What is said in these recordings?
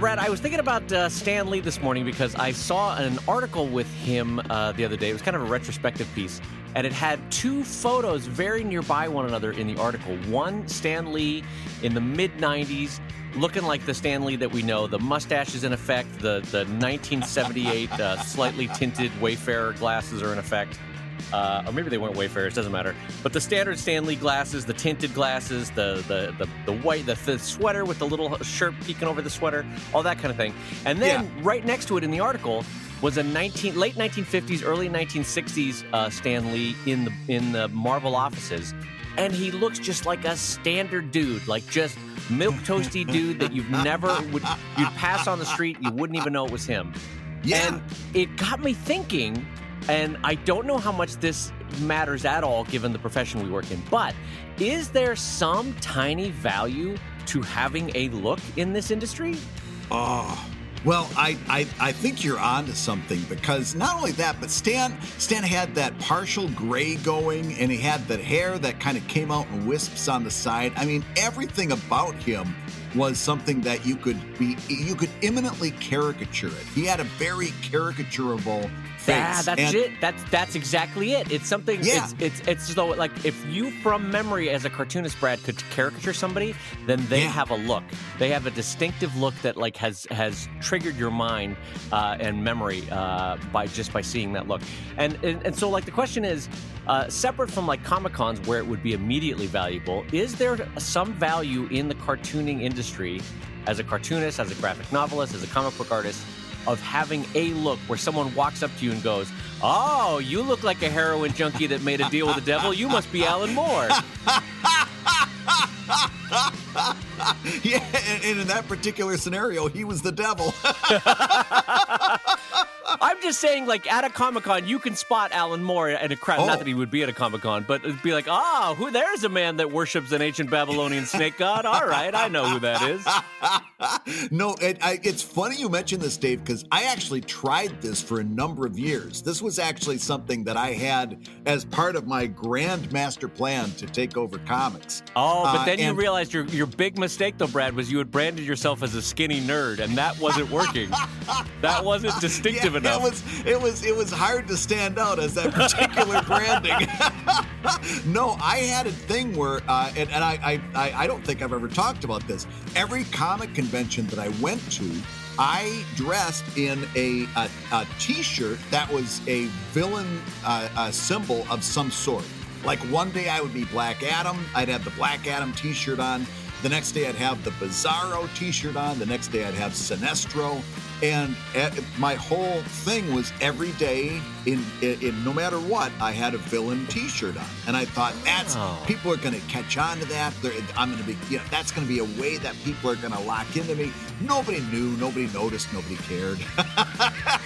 Brad, I was thinking about Stan Lee this morning because I saw an article with him the other day. It was kind of a retrospective piece, and it had two photos very nearby one another in the article. One, Stan Lee in the mid-'90s, looking like the Stan Lee that we know. The mustache is in effect. The 1978 slightly tinted Wayfarer glasses are in effect. Or maybe they weren't Wayfarers, doesn't matter. But the standard Stan Lee glasses, the tinted glasses, the white, the sweater with the little shirt peeking over the sweater, all that kind of thing. And then right next to it in the article was a late 1950s, early 1960s Stan Lee in the Marvel offices. And he looks just like a standard dude, like just milk toasty dude that you'd pass on the street, you wouldn't even know it was him. Yeah. And it got me thinking. And I don't know how much this matters at all given the profession we work in, but is there some tiny value to having a look in this industry? Oh, well, I think you're onto something, because not only that, but Stan had that partial gray going, and he had that hair that kind of came out in wisps on the side. I mean, everything about him was something that you could imminently caricature it. He had a very caricaturable face. Yeah, that's it. That's exactly it. It's something. Yeah. It's though, like, if you from memory as a cartoonist, Brad, could caricature somebody, then they have a look. They have a distinctive look that like has triggered your mind and memory by seeing that look. And so like the question is, separate from like Comic-Cons where it would be immediately valuable, is there some value in the cartooning industry as a cartoonist, as a graphic novelist, as a comic book artist, of having a look where someone walks up to you and goes, "Oh, you look like a heroin junkie that made a deal with the devil. You must be Alan Moore." Yeah, and in that particular scenario, he was the devil. I'm just saying, like, at a Comic-Con, you can spot Alan Moore in a crowd. Not that he would be at a Comic-Con, but it'd be like, there's a man that worships an ancient Babylonian snake god. All right, I know who that is. No, it's funny you mentioned this, Dave, because I actually tried this for a number of years. This was actually something that I had as part of my grand master plan to take over comics. Oh, but then you realized your big mistake, though, Brad, was you had branded yourself as a skinny nerd, and that wasn't working. That wasn't distinctive enough. It was hard to stand out as that particular branding. No, I had a thing where, and I don't think I've ever talked about this. Every comic convention that I went to, I dressed in a T-shirt that was a villain symbol of some sort. Like one day I would be Black Adam. I'd have the Black Adam T-shirt on. The next day I'd have the Bizarro T-shirt on. The next day I'd have Sinestro. And my whole thing was every day, in no matter what, I had a villain T-shirt on, and I thought people are going to catch on to that. I'm going to be, that's going to be a way that people are going to lock into me. Nobody knew, nobody noticed, nobody cared.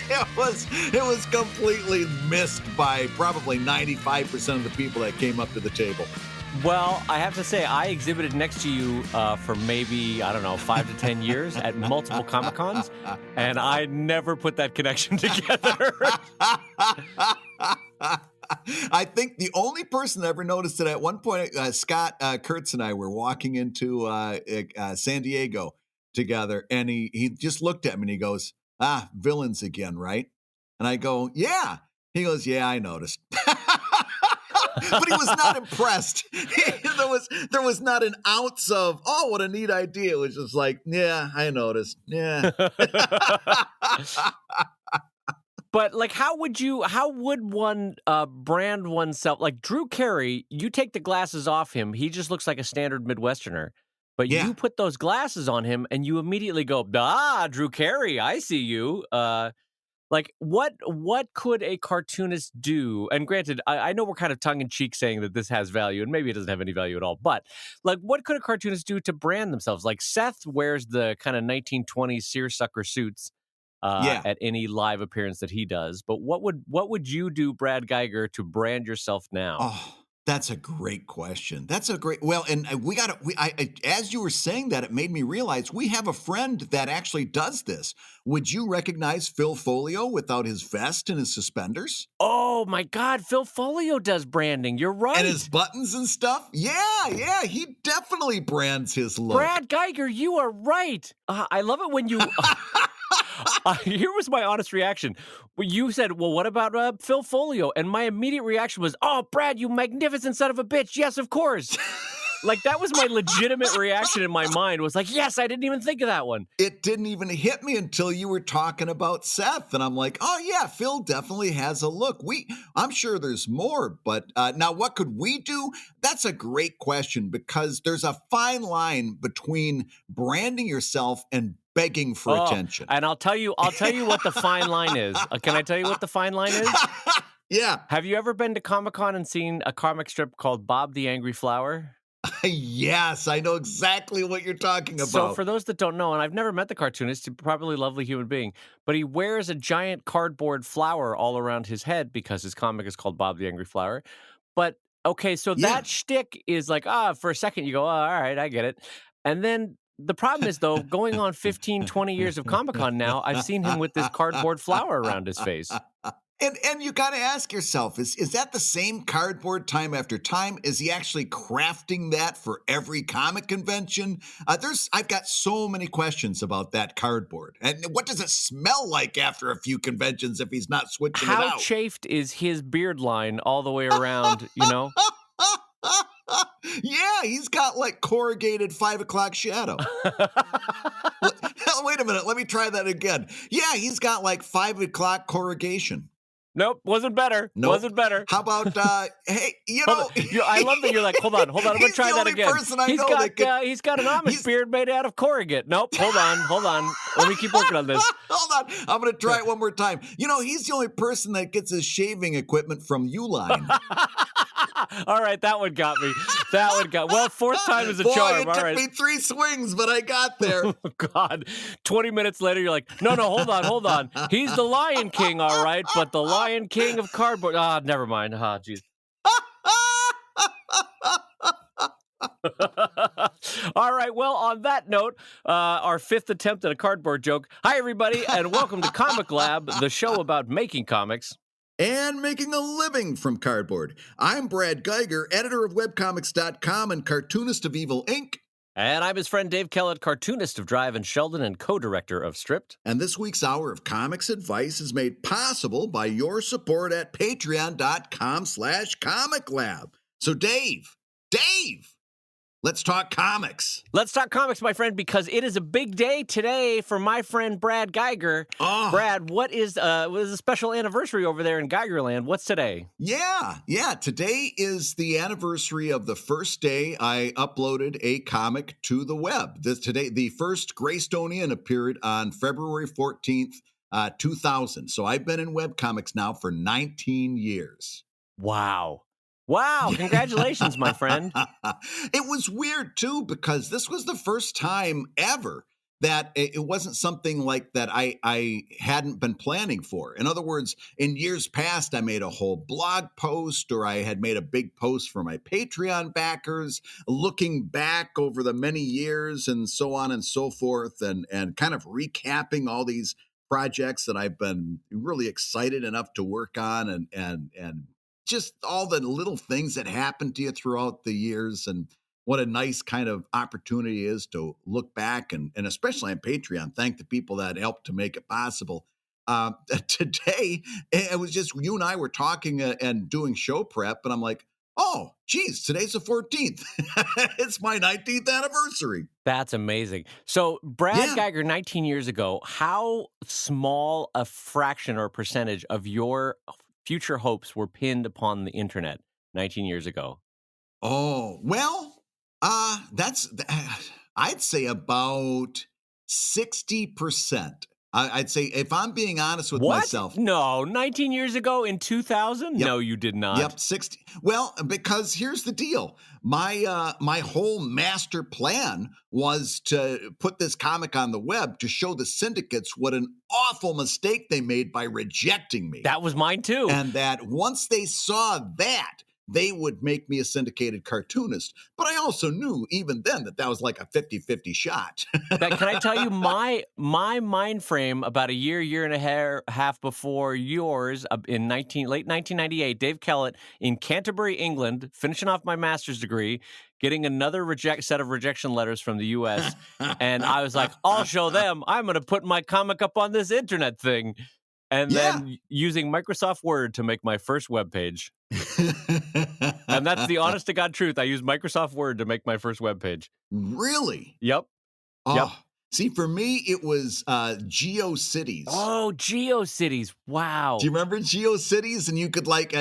It was completely missed by probably 95% of the people that came up to the table. Well, I have to say, I exhibited next to you for maybe, 5 to 10 years at multiple Comic-Cons, and I never put that connection together. I think the only person that ever noticed it at one point, Scott Kurtz and I were walking into San Diego together, and he just looked at me and he goes, villains again, right? And I go, yeah. He goes, yeah, I noticed. But he was not impressed. There was not an ounce of, oh, what a neat idea. It was just like, yeah, I noticed. Yeah. But like, how would one brand oneself? Like Drew Carey, you take the glasses off him, he just looks like a standard Midwesterner. But you put those glasses on him and you immediately go, Drew Carey, I see you. Like, what could a cartoonist do? And granted, I know we're kind of tongue-in-cheek saying that this has value, and maybe it doesn't have any value at all, but, like, what could a cartoonist do to brand themselves? Like, Seth wears the kind of 1920s seersucker suits at any live appearance that he does, but what would you do, Brad Geiger, to brand yourself now? Oh, That's a great question. That's a great well, and we got to. As you were saying that, it made me realize we have a friend that actually does this. Would you recognize Phil Folio without his vest and his suspenders Oh my God, Phil Folio does branding. You're and his right. buttons and stuff? Yeah, he definitely brands his look. Brad Geiger, you are right. I love it when you. Here was my honest reaction. When you said, well, what about Phil Folio? And my immediate reaction was, oh, Brad, you magnificent son of a bitch. Yes, of course. Like, that was my legitimate reaction in my mind was like, yes, I didn't even think of that one. It didn't even hit me until you were talking about Seth, and I'm like, oh yeah, Phil definitely has a look. I'm sure there's more, but now what could we do? That's a great question because there's a fine line between branding yourself and begging for attention. And I'll tell you what the fine line is. Can I tell you what the fine line is? Yeah. Have you ever been to Comic-Con and seen a comic strip called Bob the Angry Flower? Yes, I know exactly what you're talking about. So for those that don't know, and I've never met the cartoonist, he's probably a lovely human being, but he wears a giant cardboard flower all around his head because his comic is called Bob the Angry Flower. But okay, so that shtick is like, for a second you go, all right, I get it. And then the problem is, though, going on 15, 20 years of Comic-Con now, I've seen him with this cardboard flower around his face. And you got to ask yourself, is that the same cardboard time after time? Is he actually crafting that for every comic convention? I've got so many questions about that cardboard. And what does it smell like after a few conventions if he's not switching it out? How chafed is his beard line all the way around, Yeah, he's got like corrugated 5 o'clock shadow. Wait a minute. Let me try that again. Yeah, he's got like 5 o'clock corrugation. Nope, wasn't better. Nope. Wasn't better. How about, hey, I love that you're like, hold on, I'm going to try that again. He's got an Amish beard made out of corrugate. Nope, hold on. Let me keep working on this. Hold on, I'm going to try it one more time. He's the only person that gets his shaving equipment from Uline. All right, that one got me. Well, fourth time is a charm. It took me 3 swings, but I got there. Oh, God. 20 minutes later, you're like, no, hold on. He's the Lion King, all right, but the Lion King of cardboard. Never mind. Jeez. All right, well, on that note, our 5th attempt at a cardboard joke. Hi, everybody, and welcome to Comic Lab, the show about making comics. And making a living from cardboard. I'm Brad Geiger, editor of webcomics.com and cartoonist of Evil Inc. And I'm his friend Dave Kellett, cartoonist of Drive and Sheldon and co-director of Stripped. And this week's hour of comics advice is made possible by your support at patreon.com/comiclab. So Dave, let's talk comics. Let's talk comics, my friend, because it is a big day today for my friend Brad Geiger. Oh. Brad, what is a special anniversary over there in Geigerland? What's today? Yeah. Today is the anniversary of the first day I uploaded a comic to the web. The first Greystonian appeared on February 14th, 2000. So I've been in webcomics now for 19 years. Wow, congratulations, my friend. It was weird, too, because this was the first time ever that it wasn't something like that I hadn't been planning for. In other words, in years past, I made a whole blog post or I had made a big post for my Patreon backers, looking back over the many years and so on and so forth, and kind of recapping all these projects that I've been really excited enough to work on and just all the little things that happened to you throughout the years and what a nice kind of opportunity is to look back and especially on Patreon, thank the people that helped to make it possible. Today, it was just you and I were talking and doing show prep, and I'm like, oh, geez, today's the 14th. It's my 19th anniversary. That's amazing. So Brad Geiger, 19 years ago, how small a fraction or percentage of your future hopes were pinned upon the internet 19 years ago? Oh, well, I'd say about 60%. I'd say if I'm being honest with myself. No, 19 years ago in 2000? Yep. No, you did not. Yep, 60. Well, because here's the deal. My whole master plan was to put this comic on the web to show the syndicates what an awful mistake they made by rejecting me. That was mine too. And that once they saw that, they would make me a syndicated cartoonist. But I also knew even then that that was like a 50-50 shot. That can I tell you my mind frame about a year and a half before yours in late 1998, Dave Kellett in Canterbury, England, finishing off my master's degree, getting another set of rejection letters from the US, and I was like, "I'll show them. I'm going to put my comic up on this internet thing." And Yeah. then using Microsoft Word to make my first web page. And that's the honest to God truth. I used Microsoft Word to make my first web page. Really? Yep. Yep. Oh, see, for me, it was GeoCities. Oh, GeoCities. Do Wow. you remember GeoCities? And you could like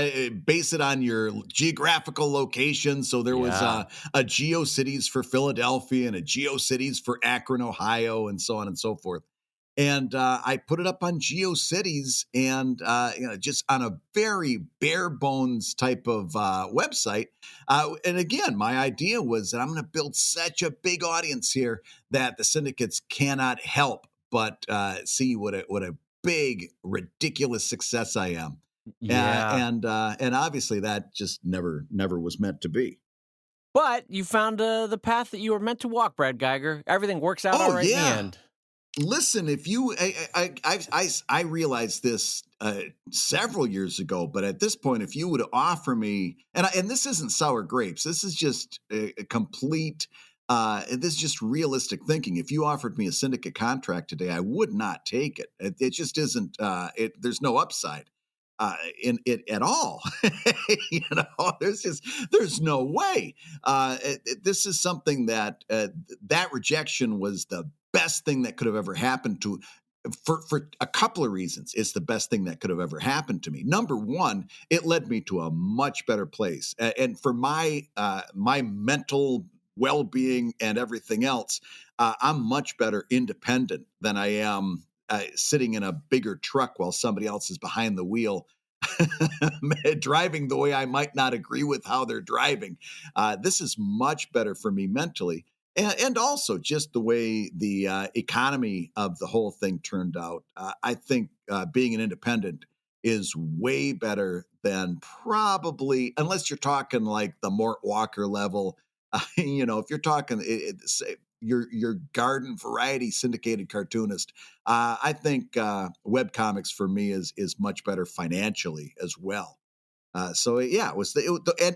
base it on your geographical location. So there was Yeah. a GeoCities for Philadelphia and a GeoCities for Akron, Ohio, and so on and so forth. And I put it up on GeoCities, and just on a very bare bones type of website. And again, my idea was that I'm going to build such a big audience here that the syndicates cannot help but see what a big ridiculous success I am. Yeah. And obviously that just never was meant to be. But you found the path that you were meant to walk, Brad Geiger. Everything works out all Oh right in the yeah. end. Listen, if you, I realized this several years ago, but at this point, if you would offer me, and this isn't sour grapes, this is just a complete, this is just realistic thinking. If you offered me a syndicate contract today, I would not take it. It just isn't. There's no upside in it at all. There's no way. This is something that that rejection was the best thing that could have ever happened to for a couple of reasons. It's the best thing that could have ever happened to me. Number one, it led me to a much better place, and for my mental well-being and everything else, I'm much better independent than I am sitting in a bigger truck while somebody else is behind the wheel driving the way I might not agree with how they're driving. This is much better for me mentally. And also just the way the economy of the whole thing turned out. I think being an independent is way better than probably, unless you're talking like the Mort Walker level. If you're talking say, your garden variety syndicated cartoonist, I think webcomics for me is much better financially as well. So yeah, it was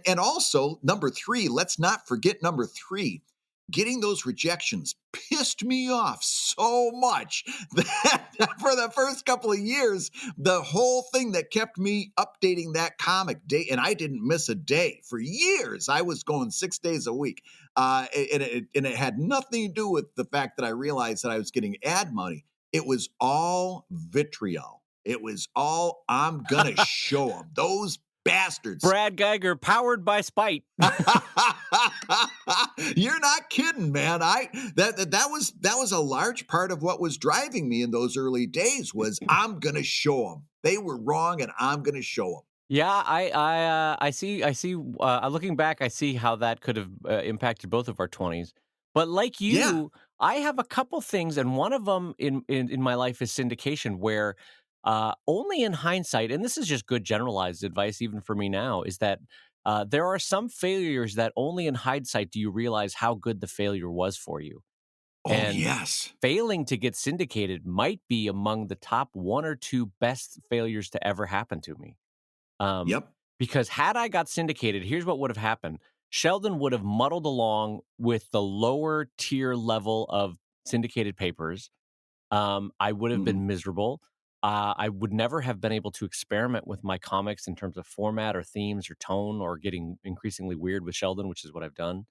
and also number three. Let's not forget number three. Getting those rejections pissed me off so much that for the first couple of years, the whole thing that kept me updating that comic day, and I didn't miss a day for years. I was going 6 days a week, and it had nothing to do with the fact that I realized that I was getting ad money. It was all vitriol. It was all I'm gonna show them those bastards. Brad Geiger, powered by spite. You're not kidding, man. That was a large part of what was driving me in those early days was I'm gonna show them they were wrong, and I'm gonna show them. Yeah, I see. Looking back, I see how that could have impacted both of our 20s. But like Yeah. you, I have a couple things, and one of them in my life is syndication, where only in hindsight, and this is just good generalized advice, even for me now, is that there are some failures that only in hindsight do you realize how good the failure was for you. Oh And yes. failing to get syndicated might be among the top one or two best failures to ever happen to me. Um, Yep. because had I got syndicated, here's what would have happened. Sheldon would have muddled along with the lower tier level of syndicated papers. I would have Hmm. been miserable. I would never have been able to experiment with my comics in terms of format or themes or tone or getting increasingly weird with Sheldon, which is what I've done.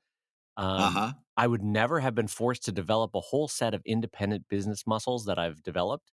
Uh Um, huh. I would never have been forced to develop a whole set of independent business muscles that I've developed.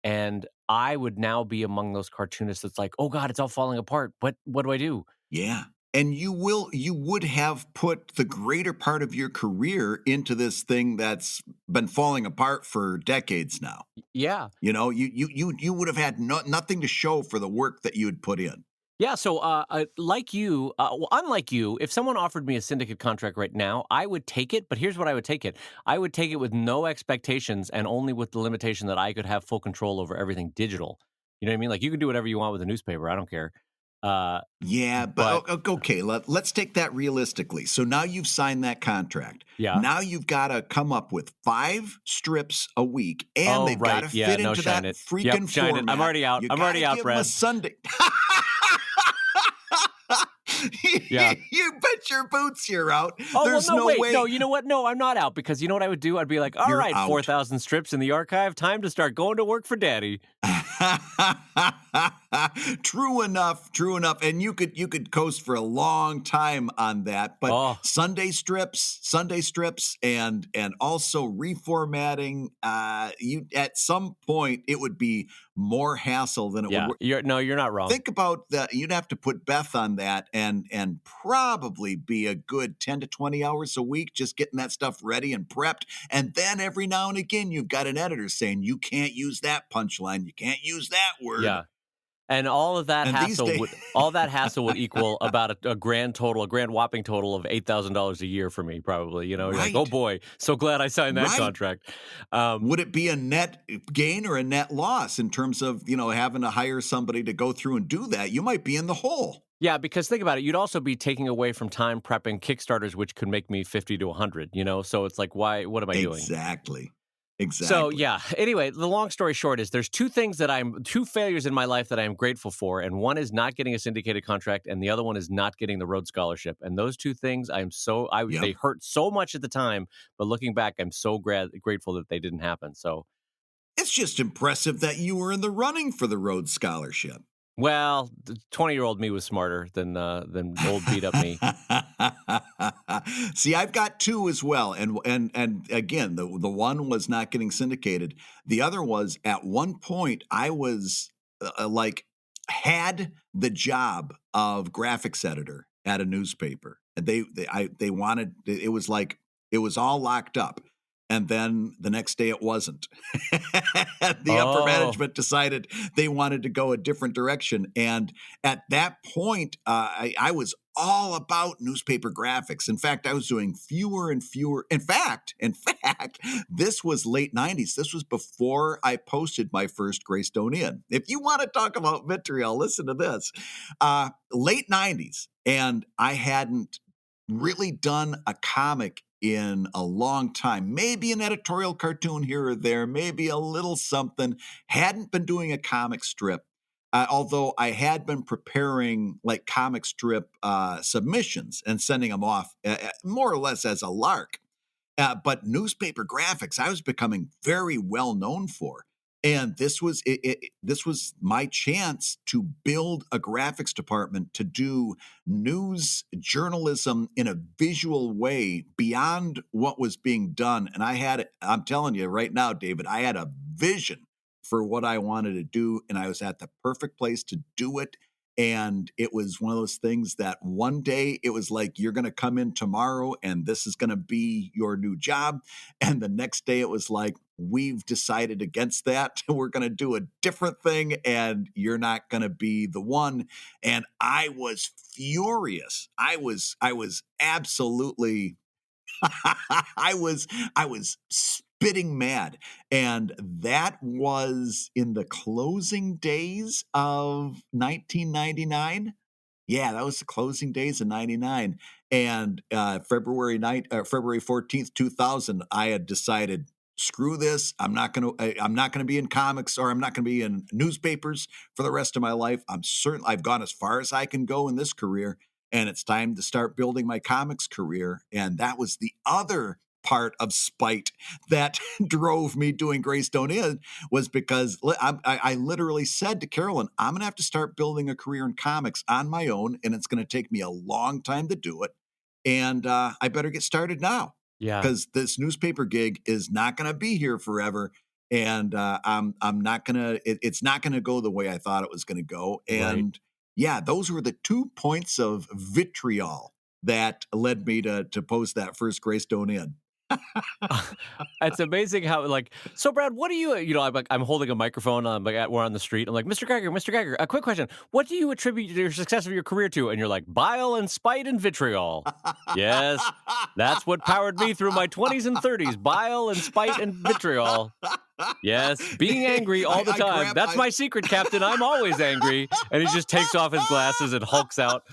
And I would now be among those cartoonists that's like, "Oh god, it's all falling apart. What do I do?" Yeah. And you would have put the greater part of your career into this thing that's been falling apart for decades now. Yeah. You would have had nothing to show for the work that you had put in. Yeah, so, like you, unlike you, if someone offered me a syndicate contract right now, I would take it, but here's what I would take it. I would take it with no expectations and only with the limitation that I could have full control over everything digital. You know what I mean? Like, you can do whatever you want with a newspaper, I don't care. Yeah, But but okay, let's take that realistically. So now you've signed that contract. yeah. Now you've got to come up with 5 strips a week, and Oh, they've got right. to Yeah. fit No, into shine that it. Yep, freaking shine it. I'm format. already out. You I'm got to already out, give them a Brad. Sunday. Yeah. You bet your boots you're out. Oh, well, There's no, no wait. No, way you know what? No, I'm not out because you know what I would do? I'd be like, all you're right, out. 4,000 strips in the archive. Time to start going to work for daddy. True enough, true enough. And you could coast for a long time on that. But Oh, Sunday strips and also reformatting, you at some point it would be more hassle than it would yeah. work. You're not wrong. Think about that. You'd have to put Beth on that and probably be a good 10 to 20 hours a week just getting that stuff ready and prepped. And then every now and again, you've got an editor saying, you can't use that punchline. You can't use that word. Yeah. And all of that And these hassle days, would equal about a grand whopping total of $8,000 a year for me, probably. You know, you're like, oh right, boy, so glad I signed that right. contract. Um, Would it be a net gain or a net loss in terms of, having to hire somebody to go through and do that? You might be in the hole. yeah, because think about it, you'd also be taking away from time prepping Kickstarters, which could make me 50 to 100. You know, so it's like, why? What am I doing? Exactly. So Exactly. yeah. Anyway, the long story short is there's two failures in my life that I am grateful for, and one is not getting a syndicated contract, and the other one is not getting the Rhodes Scholarship. And those two things, they Yep. hurt so much at the time, but looking back, I'm so grateful that they didn't happen. So, It's just impressive that you were in the running for the Rhodes Scholarship. well, the 20-year-old me was smarter than old beat up me. See, I've got two as well, and again, the one was not getting syndicated. The other was at one point I was like had the job of graphics editor at a newspaper, and they wanted it was like it was all locked up. And then the next day it wasn't. The upper Oh, management decided they wanted to go a different direction. And at that point, I was all about newspaper graphics. In fact, I was doing fewer and fewer. In fact, this was late 90s. This was before I posted my first Greystone Inn. If you want to talk about vitriol, listen to this. Late 90s. And I hadn't really done a comic in a long time. Maybe an editorial cartoon here or there, maybe a little something. Hadn't been doing a comic strip, although I had been preparing like comic strip submissions and sending them off more or less as a lark. But newspaper graphics, I was becoming very well known for. And this was this was my chance to build a graphics department to do news journalism in a visual way beyond what was being done. And I'm telling you right now, David, I had a vision for what I wanted to do, and I was at the perfect place to do it. And it was one of those things that one day it was like, you're going to come in tomorrow and this is going to be your new job. And the next day it was like, we've decided against that. We're going to do a different thing and you're not going to be the one. And I was furious. I was absolutely I was spitting mad. And that was in the closing days of 1999. Yeah, that was the closing days of 99. And February 14th, 2000, I had decided, screw this. I'm not going to be in comics, or I'm not going to be in newspapers for the rest of my life. I've gone as far as I can go in this career, and it's time to start building my comics career. And that was the other part of spite that drove me doing Greystone Inn, was because I literally said to Carolyn, I'm going to have to start building a career in comics on my own, and it's going to take me a long time to do it. And I better get started now, yeah. because this newspaper gig is not going to be here forever. And I'm not gonna. It's not gonna go the way I thought it was gonna go. Right. And yeah, those were the 2 points of vitriol that led me to post that first Greystone Inn. It's amazing how like so Brad, what do I'm holding a microphone we're on the street. I'm like, Mr. Geiger, a quick question. What do you attribute your success of your career to? And you're like, bile and spite and vitriol. Yes, that's what powered me through my 20s and 30s. Bile and spite and vitriol. Yes, being angry all the time. That's my secret, Captain. I'm always angry. And he just takes off his glasses and hulks out.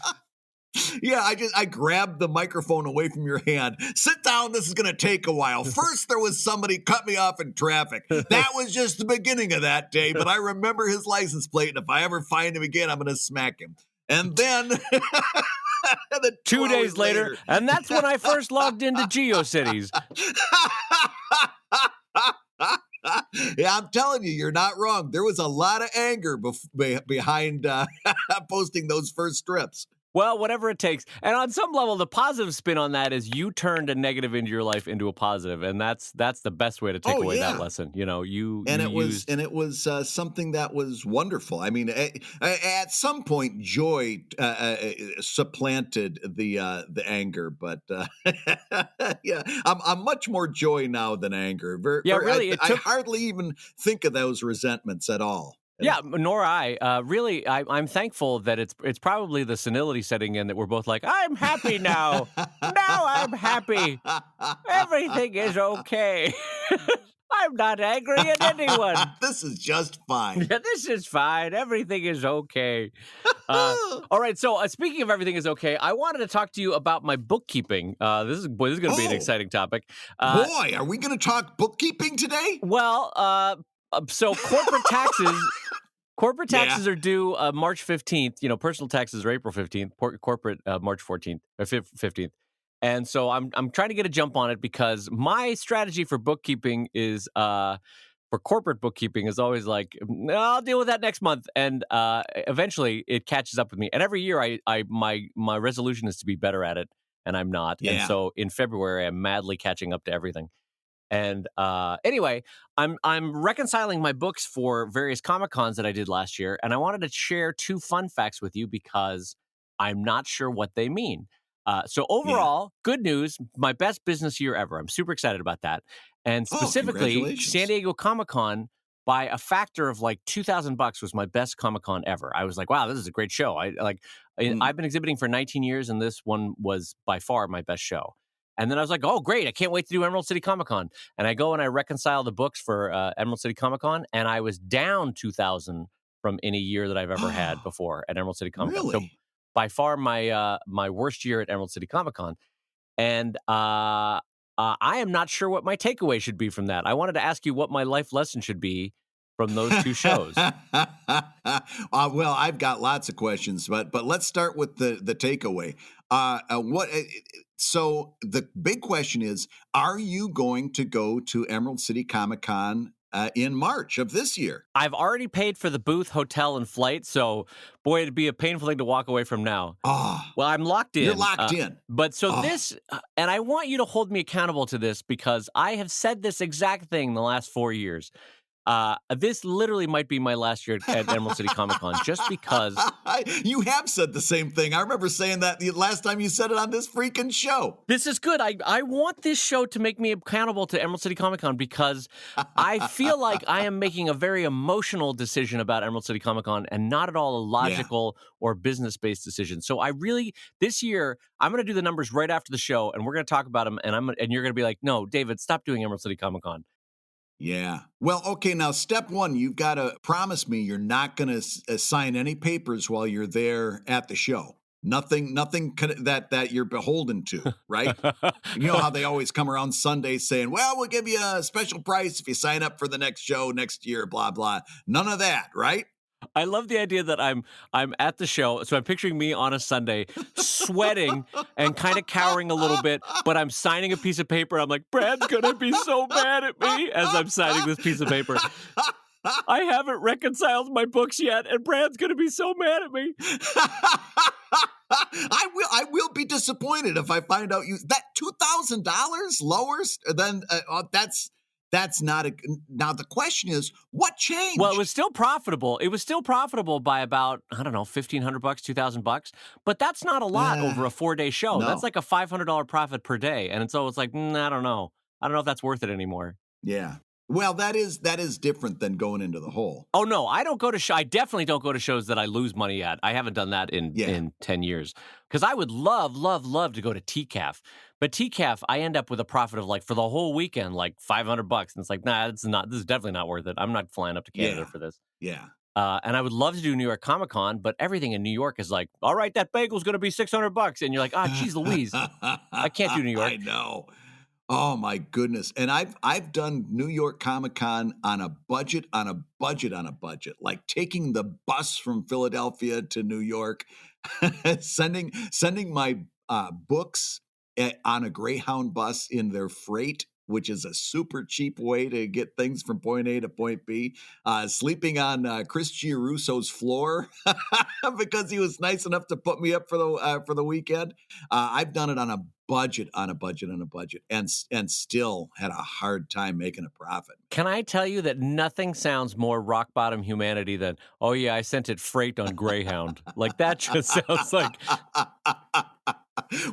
Yeah, I grabbed the microphone away from your hand. Sit down, this is going to take a while. First, there was somebody cut me off in traffic. That was just the beginning of that day, but I remember his license plate, and if I ever find him again, I'm going to smack him. And then... 2 days later, and that's when I first logged into GeoCities. Yeah, I'm telling you, you're not wrong. There was a lot of anger behind posting those first strips. Well, whatever it takes. And on some level, the positive spin on that is you turned a negative into your life into a positive, and that's the best way to take away that lesson. You know, it was something that was wonderful. I mean, at some point, joy supplanted the anger, but yeah, I'm much more joy now than anger. Really, I hardly even think of those resentments at all. Yeah, nor I. Really, I'm thankful that it's probably the senility setting in that we're both like, I'm happy now. Now I'm happy. Everything is okay. I'm not angry at anyone. This is just fine. Yeah, this is fine. Everything is okay. All right. So speaking of everything is okay, I wanted to talk to you about my bookkeeping. This is going to be an exciting topic. Boy, are we going to talk bookkeeping today? Well, so corporate taxes. Corporate taxes are due March 15th. You know, personal taxes are April 15th. Corporate March 14th or 15th. And so I'm trying to get a jump on it because my strategy for bookkeeping is for corporate bookkeeping is always like, I'll deal with that next month. And eventually it catches up with me. And every year my resolution is to be better at it, and I'm not. Yeah. And so in February I'm madly catching up to everything. And anyway, I'm reconciling my books for various Comic-Cons that I did last year, and I wanted to share 2 fun facts with you because I'm not sure what they mean. So overall, good news, my best business year ever. I'm super excited about that. And specifically, San Diego Comic-Con, by a factor of like $2,000 was my best Comic-Con ever. I was like, wow, this is a great show. I've been exhibiting for 19 years, and this one was by far my best show. And then I was like, oh, great. I can't wait to do Emerald City Comic Con. And I go and I reconcile the books for Emerald City Comic Con, and I was down 2,000 from any year that I've ever had before at Emerald City Comic Con. Really? So by far my worst year at Emerald City Comic Con. And I am not sure what my takeaway should be from that. I wanted to ask you what my life lesson should be from those 2 shows. Well, I've got lots of questions, but let's start with the takeaway. So the big question is, are you going to go to Emerald City Comic Con in March of this year? I've already paid for the booth, hotel, and flight, so boy, it'd be a painful thing to walk away from now. Well, I'm locked in. You're locked in. But so this, and I want you to hold me accountable to this because I have said this exact thing the last 4 years. This literally might be my last year at Emerald City Comic Con, just because. You have said the same thing. I remember saying that the last time you said it on this freaking show. This is good. I want this show to make me accountable to Emerald City Comic Con because I feel like I am making a very emotional decision about Emerald City Comic Con and not at all a logical or business-based decision. So this year, I'm going to do the numbers right after the show, and we're going to talk about them, and you're going to be like, no, David, stop doing Emerald City Comic Con. Yeah. Well, okay, now step 1, you've got to promise me you're not going to sign any papers while you're there at the show. Nothing that you're beholden to, right? You know how they always come around Sunday saying, well, we'll give you a special price if you sign up for the next show next year, blah, blah. None of that, right? I love the idea that I'm at the show, so I'm picturing me on a Sunday, sweating and kind of cowering a little bit, but I'm signing a piece of paper. I'm like, Brad's gonna be so mad at me as I'm signing this piece of paper. I haven't reconciled my books yet, and Brad's gonna be so mad at me. I will be disappointed if I find out that $2,000 lower than that's not a. Now the question is, what changed? Well, it was still profitable. It was still profitable by about, I don't know, $1,500, $2,000, but that's not a lot over a 4-day show. No. That's like a $500 profit per day, and so it's like, I don't know. I don't know if that's worth it anymore. Yeah. Well, that is different than going into the hole. Oh no, I don't go to I definitely don't go to shows that I lose money at. I haven't done that Yeah. in 10 years. Because I would love, love, love to go to TCAF. But TCAF, I end up with a profit of like for the whole weekend, like $500. And it's like, nah, this is definitely not worth it. I'm not flying up to Canada Yeah. for this. Yeah. And I would love to do New York Comic Con, but everything in New York is like, all right, that bagel's going to be $600. And you're like, ah, geez Louise, I can't do New York. I know. Oh my goodness. And I've done New York Comic Con on a budget, on a budget, on a budget, like taking the bus from Philadelphia to New York, sending my books on a Greyhound bus in their freight, which is a super cheap way to get things from point A to point B. Sleeping on Chris Giarusso's floor because he was nice enough to put me up for the weekend. I've done it on a budget, on a budget, on a budget, and still had a hard time making a profit. Can I tell you that nothing sounds more rock bottom humanity than, oh yeah, I sent it freight on Greyhound. Like that just sounds like,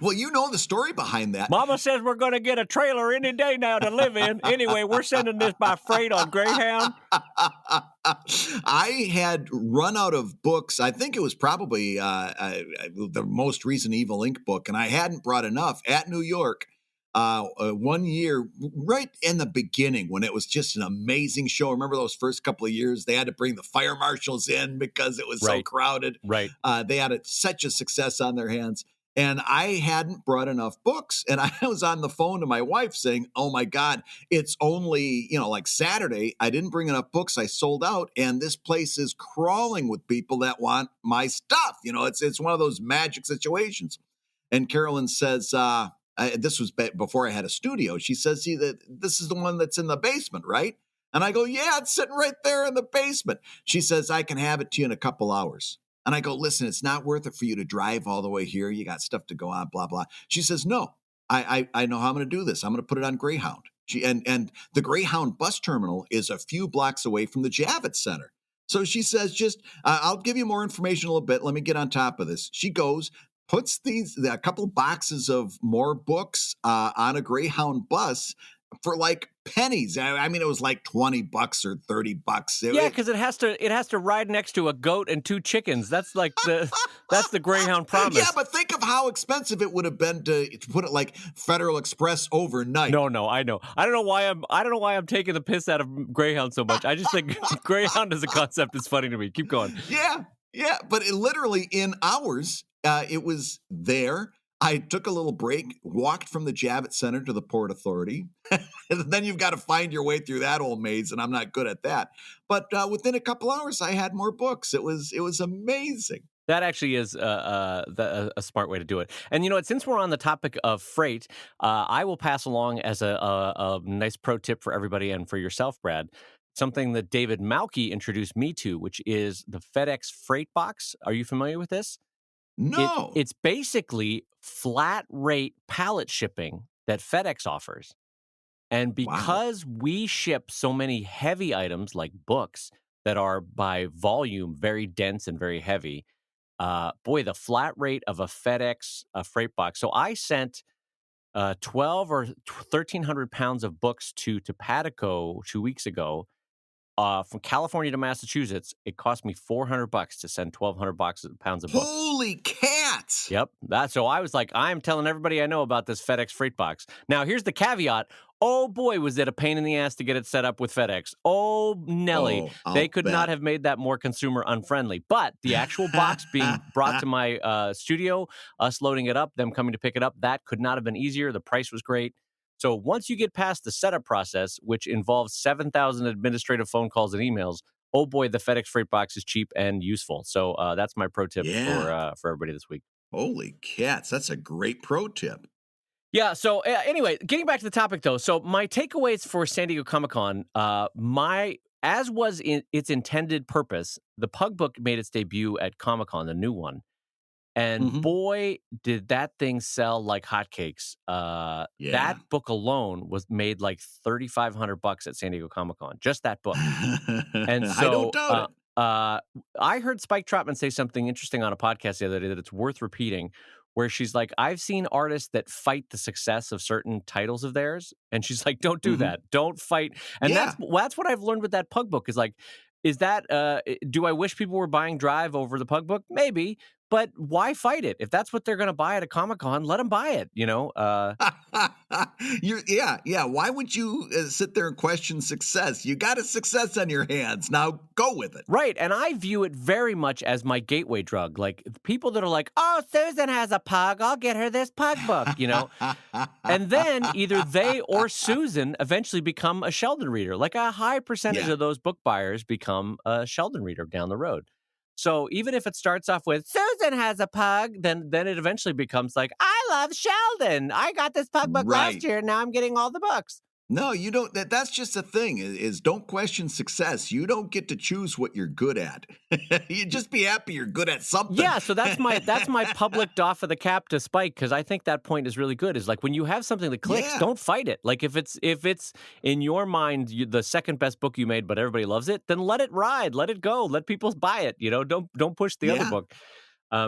Well, you know the story behind that. Mama says we're going to get a trailer any day now to live in. Anyway, we're sending this by freight on Greyhound. I had run out of books. I think it was probably the most recent Evil Ink book, and I hadn't brought enough at New York. 1 year, right in the beginning, when it was just an amazing show. Remember those first couple of years? They had to bring the fire marshals in because it was so crowded. Right. They had such a success on their hands. And I hadn't brought enough books. And I was on the phone to my wife saying, oh my God, it's only, like Saturday. I didn't bring enough books. I sold out. And this place is crawling with people that want my stuff. It's one of those magic situations. And Carolyn says, this was before I had a studio. She says, see, that this is the one that's in the basement, right? And I go, yeah, it's sitting right there in the basement. She says, I can have it to you in a couple hours. And I go, listen, it's not worth it for you to drive all the way here. You got stuff to go on, blah, blah. She says, no, I know how I'm going to do this. I'm going to put it on Greyhound. And the Greyhound bus terminal is a few blocks away from the Javits Center. So she says, I'll give you more information in a little bit. Let me get on top of this. She goes, puts a couple boxes of more books on a Greyhound bus for like pennies. I mean, it was like $20 or $30. Yeah, because it has to ride next to a goat and 2 chickens. That's like that's the Greyhound promise. Yeah, but think of how expensive it would have been to put it like Federal Express overnight. No, I know. I don't know why I'm taking the piss out of Greyhound so much. I just think Greyhound as a concept is funny to me. Keep going. Yeah, but it literally in hours, it was there. I took a little break, walked from the Javits Center to the Port Authority. And then you've got to find your way through that old maze, and I'm not good at that. But within a couple hours, I had more books. It was amazing. That actually is a smart way to do it. And since we're on the topic of freight, I will pass along as a nice pro tip for everybody and for yourself, Brad, something that David Malky introduced me to, which is the FedEx Freight Box. Are you familiar with this? No. It's basically flat rate pallet shipping that FedEx offers. And because we ship so many heavy items like books that are by volume very dense and very heavy, the flat rate of a FedEx freight box. So I sent 12 or 1,300 pounds of books to Patico 2 weeks ago. From California to Massachusetts, it cost me $400 to send 1,200 pounds of books. Holy cats! Yep. So I was like, I'm telling everybody I know about this FedEx Freight Box. Now, here's the caveat. Oh, boy, was it a pain in the ass to get it set up with FedEx. Oh, Nelly. They could not have made that more consumer unfriendly. But the actual box being brought to my studio, us loading it up, them coming to pick it up, that could not have been easier. The price was great. So once you get past the setup process, which involves 7,000 administrative phone calls and emails, oh boy, the FedEx Freight Box is cheap and useful. So that's my pro tip for everybody this week. Holy cats, that's a great pro tip. Yeah. So anyway, getting back to the topic though. So my takeaways for San Diego Comic-Con, as was its intended purpose, the Pug book made its debut at Comic-Con, the new one. And boy, did that thing sell like hotcakes. That book alone was made like $3,500 at San Diego Comic-Con. Just that book. And so I don't doubt it. I heard Spike Trotman say something interesting on a podcast the other day that it's worth repeating, where she's like, I've seen artists that fight the success of certain titles of theirs, and she's like, don't do Hmm. that, don't fight. And Yeah. that's what I've learned with that Pug book is like, is that do I wish people were buying Drive over the Pug book? Maybe, but why fight it? If that's what they're going to buy at a Comic-Con, let them buy it, you know? Yeah. Why would you sit there and question success? You got a success on your hands. Now go with it. Right, and I view it very much as my gateway drug. Like people that are like, "Oh, Susan has a pug. I'll get her this pug book," you know. And then either they or Susan eventually become a Sheldon reader. Like a high percentage Yeah. of those book buyers become a Sheldon reader down the road. So even if it starts off with Susan has a pug, then it eventually becomes like, I love Sheldon. I got this pug book last Right. year, and now I'm getting all the books. No, you don't. That's just the thing is don't question success. You don't get to choose what you're good at. You just be happy you're good at something. Yeah, so that's my public doff of the cap to Spike, because I think that point is really good. Is like when you have something that clicks, Yeah. don't fight it. Like if it's in your mind the second best book you made, but everybody loves it, then let it ride, let it go, let people buy it. You know, don't push the other Yeah. book.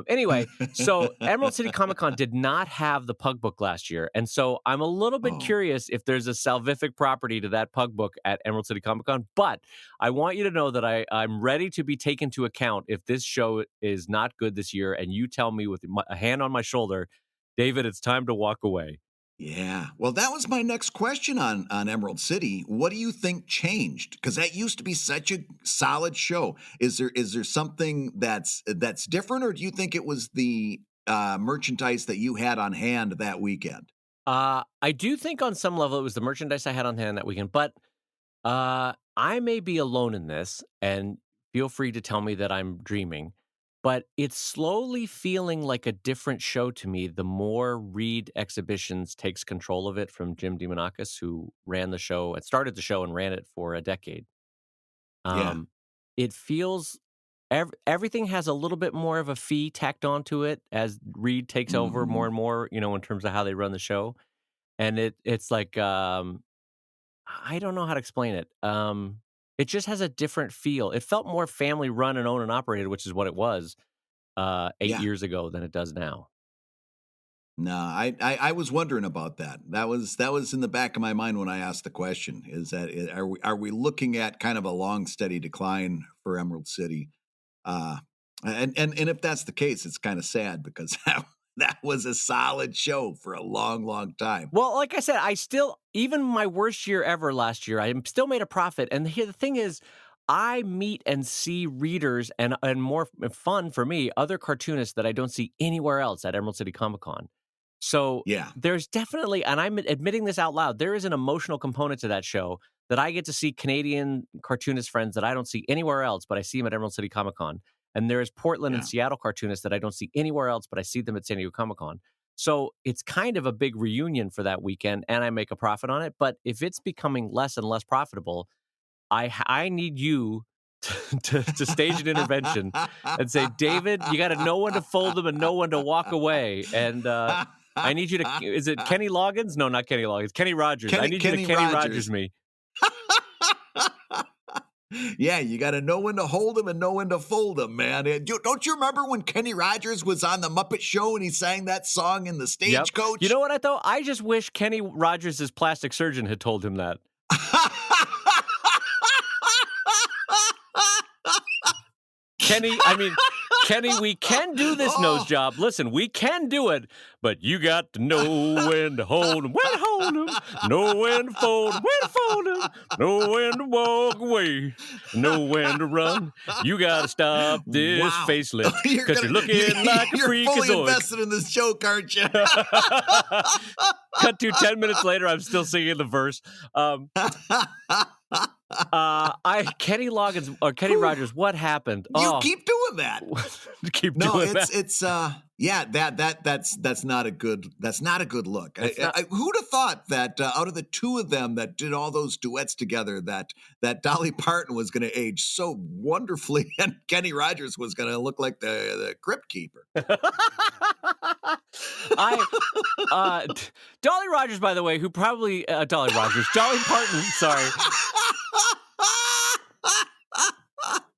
Anyway, so Emerald City Comic Con did not have the Pug book last year, and so I'm a little bit Oh. curious if there's a salvific property to that Pug book at Emerald City Comic Con. But I want you to know that I'm ready to be taken to account if this show is not good this year, and you tell me with a hand on my shoulder, David, it's time to walk away. Yeah. Well, that was my next question on Emerald City. What do you think changed? Because that used to be such a solid show. Is there something that's different, or do you think it was the merchandise that you had on hand that weekend? I do think on some level it was the merchandise I had on hand that weekend, but I may be alone in this, and feel free to tell me that I'm dreaming, but it's slowly feeling like a different show to me the more Reed Exhibitions takes control of it from Jim DeMonakis, who ran the show and started the show and ran it for a decade. Yeah. It feels everything has a little bit more of a fee tacked onto it as Reed takes over more Hmm. and more, you know, in terms of how they run the show. And it's like I don't know how to explain it. It just has a different feel. It felt more family run and owned and operated, which is what it was 8 Yeah. years ago than it does now. No, I was wondering about that. That was in the back of my mind when I asked the question. Is that are we looking at kind of a long, steady decline for Emerald City? Uh, and if that's the case, it's kind of sad because that was a solid show for a long, long time. Well, like I said, I still, even my worst year ever last year, I still made a profit. And here the thing is, I meet and see readers and more fun for me, other cartoonists that I don't see anywhere else at Emerald City Comic Con. So Yeah, there's definitely, and I'm admitting this out loud, there is an emotional component to that show that I get to see Canadian cartoonist friends that I don't see anywhere else, but I see them at Emerald City Comic Con. And there's Portland and yeah. Seattle cartoonists that I don't see anywhere else, but I see them at San Diego Comic Con. So it's kind of a big reunion for that weekend, and I make a profit on it. But if it's becoming less and less profitable, I need you to stage an intervention and say, David, you got to know when to fold them and know when to walk away. And I need you to, is it Kenny Loggins? No, not Kenny Loggins. Kenny Rogers. I need you to Kenny Kenny Rogers. Rogers me. Yeah, you got to know when to hold them and know when to fold them, man. Don't you remember when Kenny Rogers was on the Muppet Show and he sang that song in the Yep. Stagecoach? You know what I thought? I just wish Kenny Rogers' plastic surgeon had told him that. Kenny, we can do this nose job. Listen, we can do it, but you got to know when to hold him, when to hold him, know when to fold him, when to fold him, know when to walk away, know when to run. You got to stop this Wow. facelift because you're looking like a You're fully freakazoid. invested in this joke, aren't you? Cut to 10 minutes later, I'm still singing the verse. Kenny Loggins or Kenny Rogers, what happened? You keep doing that. Keep No, doing that. it's yeah, that's not a good look. Who'd have thought that out of the two of them that did all those duets together, that Dolly Parton was going to age so wonderfully, and Kenny Rogers was going to look like the crypt keeper. Dolly Rogers, by the way, who probably Dolly Parton, sorry.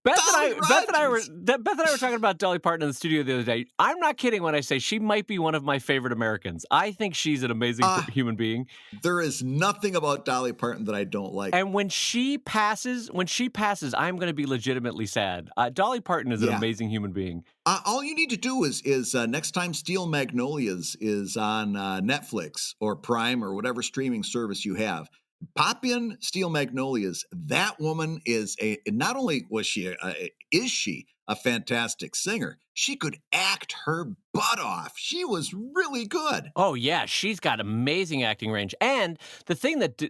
Beth Dolly and I Rogers. were talking about Dolly Parton in the studio the other day. I'm not kidding when I say she might be one of my favorite Americans. I think she's an amazing human being. There is nothing about Dolly Parton that I don't like. And when she passes, I'm going to be legitimately sad. Dolly Parton is an amazing human being. All you need to do is next time Steel Magnolias is on Netflix or Prime or whatever streaming service you have, pop in Steel Magnolias. That woman is not only is she a fantastic singer, she could act her butt off. She was really good. Oh yeah, she's got amazing acting range. And the thing that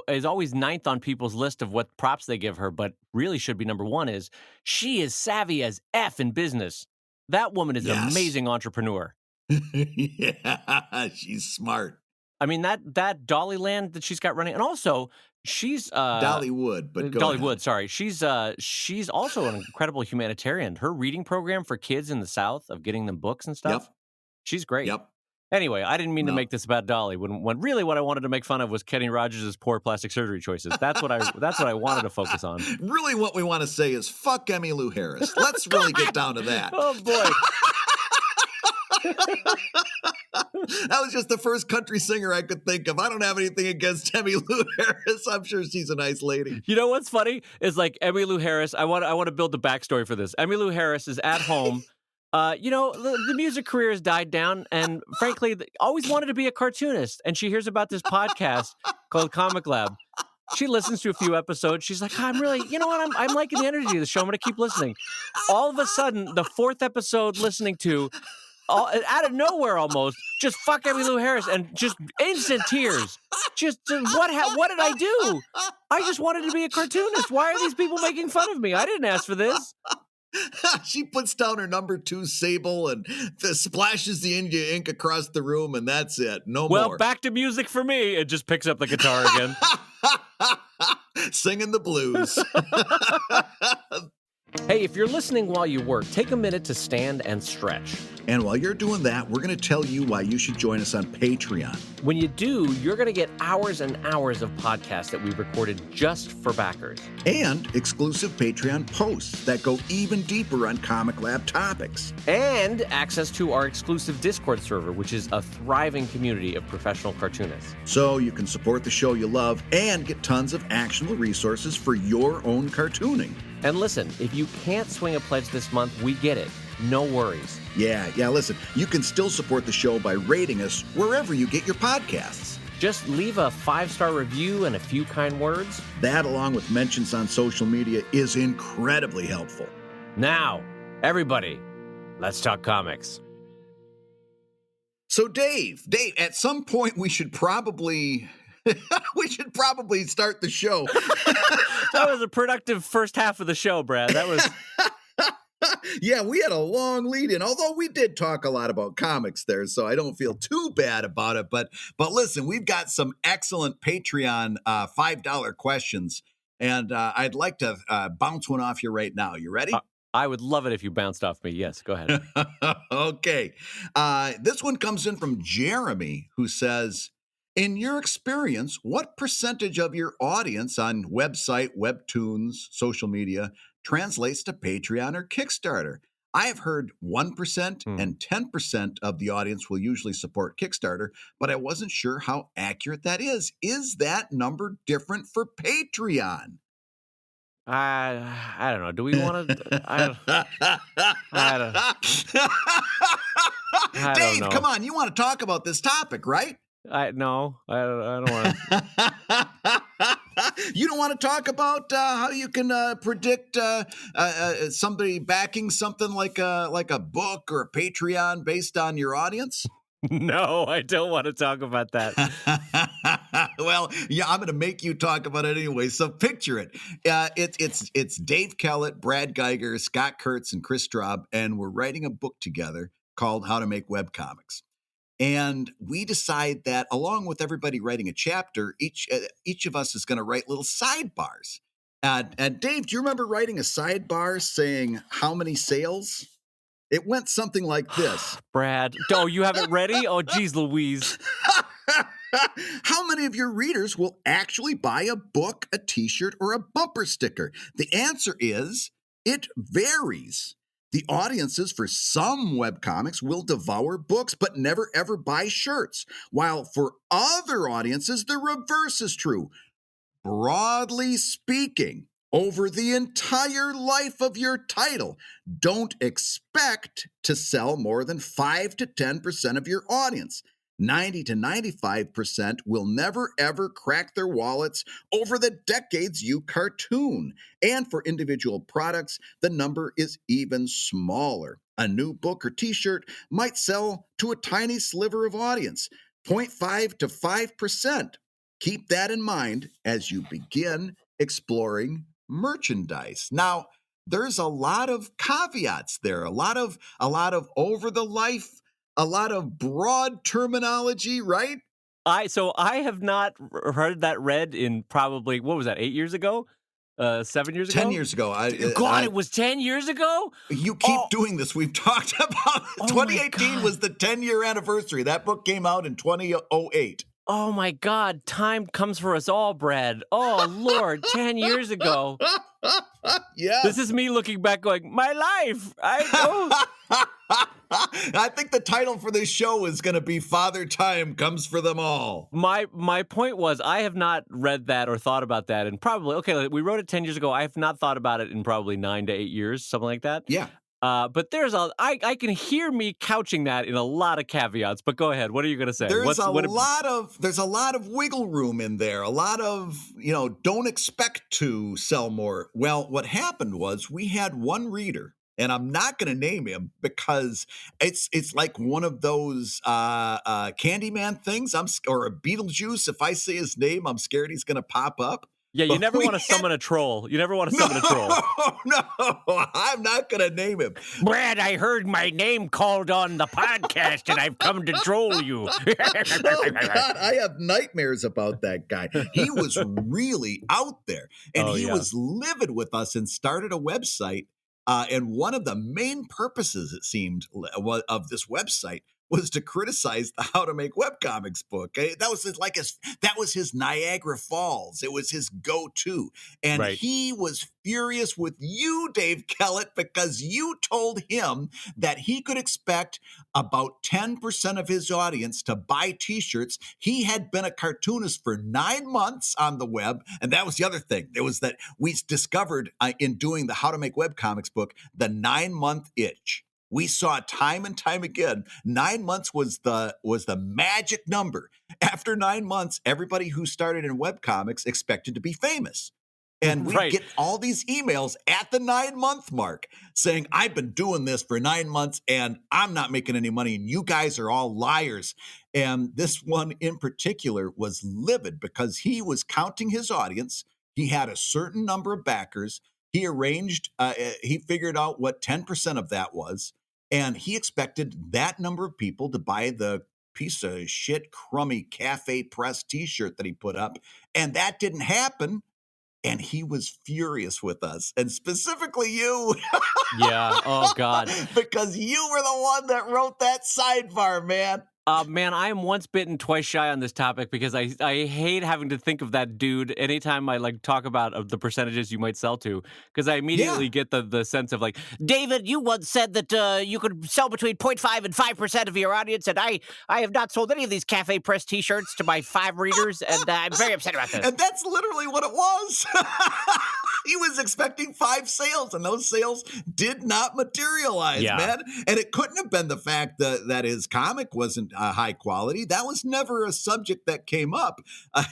is always ninth on people's list of what props they give her, but really should be number one, is she is savvy as F in business. That woman is an amazing entrepreneur. Yeah, she's smart. I mean, that Dollyland that she's got running, and also she's Dollywood, but Dollywood. Sorry, she's also an incredible humanitarian. Her reading program for kids in the South of getting them books and stuff. Yep. She's great. Yep. Anyway, I didn't mean to make this about Dolly. When really what I wanted to make fun of was Kenny Rogers' poor plastic surgery choices. That's what I wanted to focus on. Really, what we want to say is fuck Emmylou Harris. Let's really get down to that. Oh boy. That was just the first country singer I could think of. I don't have anything against Emmylou Harris. I'm sure she's a nice lady. You know what's funny is like Emmylou Harris. I want to build the backstory for this. Emmylou Harris is at home. The music career has died down, and frankly, always wanted to be a cartoonist. And she hears about this podcast called Comic Lab. She listens to a few episodes. She's like, I'm liking the energy of the show. I'm going to keep listening. All of a sudden, the fourth episode listening to, out of nowhere almost, just fuck Emmylou Harris and just instant tears. What did I do? I just wanted to be a cartoonist. Why are these people making fun of me? I didn't ask for this. She puts down her number 2 sable and splashes the India ink across the room, and that's it. No more. Well, back to music for me. It just picks up the guitar again. Singing the blues. Hey, if you're listening while you work, take a minute to stand and stretch. And while you're doing that, we're going to tell you why you should join us on Patreon. When you do, you're going to get hours and hours of podcasts that we've recorded just for backers. And exclusive Patreon posts that go even deeper on Comic Lab topics. And access to our exclusive Discord server, which is a thriving community of professional cartoonists. So you can support the show you love and get tons of actionable resources for your own cartooning. And listen, if you can't swing a pledge this month, we get it. No worries. Yeah, listen, you can still support the show by rating us wherever you get your podcasts. Just leave a 5-star review and a few kind words. That, along with mentions on social media, is incredibly helpful. Now, everybody, let's talk comics. So Dave, at some point we should probably start the show. That was a productive first half of the show, Brad. That was... Yeah, we had a long lead in, although we did talk a lot about comics there, so I don't feel too bad about it. But listen, we've got some excellent Patreon $5 questions, and I'd like to bounce one off you right now. You ready? I would love it if you bounced off me. Yes, go ahead. Okay. This one comes in from Jeremy, who says, in your experience, what percentage of your audience on website, webtoons, social media translates to Patreon or Kickstarter? I have heard 1% and 10% of the audience will usually support Kickstarter, but I wasn't sure how accurate that is. Is that number different for Patreon? I don't know. Do we want to? I don't Dave, know. come on. You want to talk about this topic, right? I don't want to. You don't want to talk about how you can predict somebody backing something like a book or a Patreon based on your audience? No, I don't want to talk about that. Well, yeah, I'm going to make you talk about it anyway. So picture it. It's Dave Kellett, Brad Geiger, Scott Kurtz, and Chris Straub, and we're writing a book together called How to Make Webcomics. And we decide that along with everybody writing a chapter, each of us is going to write little sidebars. And Dave, do you remember writing a sidebar saying how many sales? It went something like this. Brad, you have it ready? Oh, geez, Louise. How many of your readers will actually buy a book, a t-shirt, or a bumper sticker? The answer is It varies. The audiences for some webcomics will devour books but never ever buy shirts, while for other audiences, the reverse is true. Broadly speaking, over the entire life of your title, don't expect to sell more than 5 to 10% of your audience. 90 to 95% will never ever crack their wallets over the decades you cartoon. And for individual products, the number is even smaller. A new book or t-shirt might sell to a tiny sliver of audience, 0.5 to 5%. Keep that in mind as you begin exploring merchandise. Now, there's a lot of caveats there, a lot of over the life, a lot of broad terminology, right? I have not heard that read in probably, what was that, 8 years ago? 7 years 10 ago? years ago. God, it was 10 years ago? You keep doing this. We've talked about Oh 2018 was the 10-year anniversary. That book came out in 2008. Oh my God, time comes for us all, Brad. Oh Lord, 10 years ago. Yes. This is me looking back going, my life. I think the title for this show is going to be Father Time Comes for Them All. My point was, I have not read that or thought about that in probably, okay, we wrote it 10 years ago. I have not thought about it in probably 9 to 8 years, something like that. Yeah. But I can hear me couching that in a lot of caveats, but go ahead. What are you going to say? There's a lot of wiggle room in there. A lot of, don't expect to sell more. Well, what happened was we had one reader, and I'm not going to name him because it's like one of those Candyman things. Or a Beetlejuice. If I say his name, I'm scared he's going to pop up. Yeah, you never want to summon a troll. You never want to summon a troll. No, I'm not going to name him. Brad, I heard my name called on the podcast, and I've come to troll you. Oh, God, I have nightmares about that guy. He was really out there, and he was livid with us and started a website. And one of the main purposes, it seemed, of this website was to criticize the How to Make Webcomics book. That was his Niagara Falls. It was his go-to. And he was furious with you, Dave Kellett, because you told him that he could expect about 10% of his audience to buy t-shirts. He had been a cartoonist for 9 months on the web. And that was the other thing. It was that we discovered in doing the How to Make Webcomics book, the 9-month itch. We saw time and time again, 9 months was the magic number. After 9 months, everybody who started in webcomics expected to be famous. And we get all these emails at the 9-month mark saying, I've been doing this for 9 months and I'm not making any money and you guys are all liars. And this one in particular was livid because he was counting his audience. He had a certain number of backers. He he figured out what 10% of that was. And he expected that number of people to buy the piece of shit, crummy Cafe Press t-shirt that he put up. And that didn't happen. And he was furious with us. And specifically you. Yeah. Oh, God. Because you were the one that wrote that sidebar, man. Man, I am once bitten, twice shy on this topic because I hate having to think of that dude anytime I talk about the percentages you might sell to, because I immediately get the sense of David, you once said that you could sell between 0.5 and 5% of your audience, and I have not sold any of these Cafe Press t-shirts to my 5 readers, and I'm very upset about this. And that's literally what it was. He was expecting 5 sales, and those sales did not materialize, man. And it couldn't have been the fact that his comic wasn't high quality. That was never a subject that came up.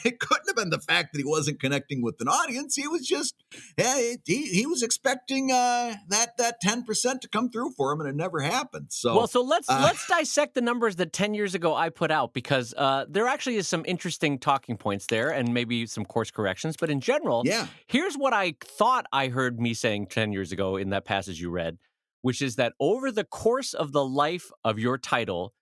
It couldn't have been the fact that he wasn't connecting with an audience. He was just, he was expecting that 10% to come through for him, and it never happened. So let's dissect the numbers that 10 years ago I put out, because there actually is some interesting talking points there and maybe some course corrections. But in general, here's what I thought I heard me saying 10 years ago in that passage you read, which is that over the course of the life of your title,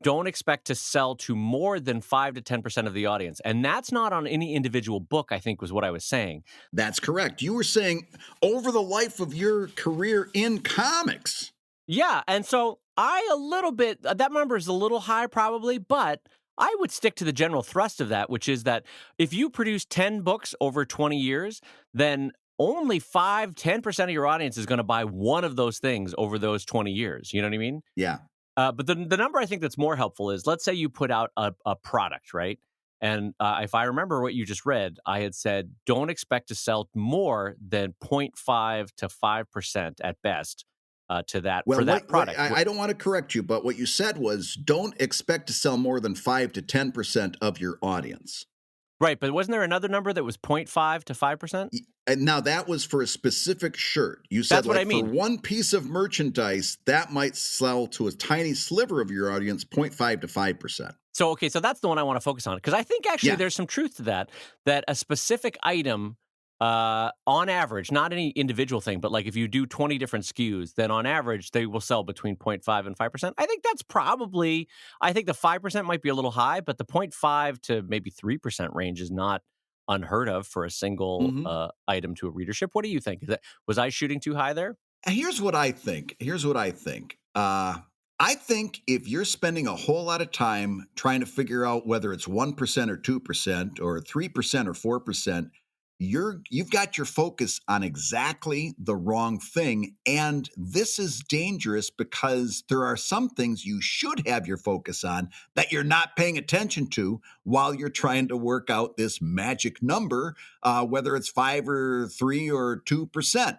don't expect to sell to more than 5 to 10% of the audience. And that's not on any individual book, I think was what I was saying. That's correct. You were saying over the life of your career in comics. Yeah. And so that number is a little high probably, but I would stick to the general thrust of that, which is that if you produce 10 books over 20 years, then only 5-10% of your audience is going to buy one of those things over those 20 years. You know what I mean? Yeah. But the number I think that's more helpful is, let's say you put out a product, right? And if I remember what you just read, I had said, don't expect to sell more than 0.5 to 5% at best to that Well, for that product. I don't want to correct you, but what you said was don't expect to sell more than 5 to 10% of your audience. Right, but wasn't there another number that was 0.5 to 5%? And now that was for a specific shirt. You said, That's what I like, for mean. one piece of merchandise, that might sell to a tiny sliver of your audience, 0.5 to 5%. So, okay, so that's the one I want to focus on, because I think actually Yeah. there's some truth to that, that a specific item, on average, not any individual thing, but like if you do 20 different SKUs, then on average they will sell between 0.5 and 5%. I think that's probably, I think the 5% might be a little high, but the 0.5 to maybe 3% range is not unheard of for a single hmm item to a readership. What do you think? Was I shooting too high there? Here's what I think. I think if you're spending a whole lot of time trying to figure out whether it's 1% or 2% or 3% or 4%, you've got your focus on exactly the wrong thing. And this is dangerous because there are some things you should have your focus on that you're not paying attention to while you're trying to work out this magic number, whether it's 5 or 3 or 2%.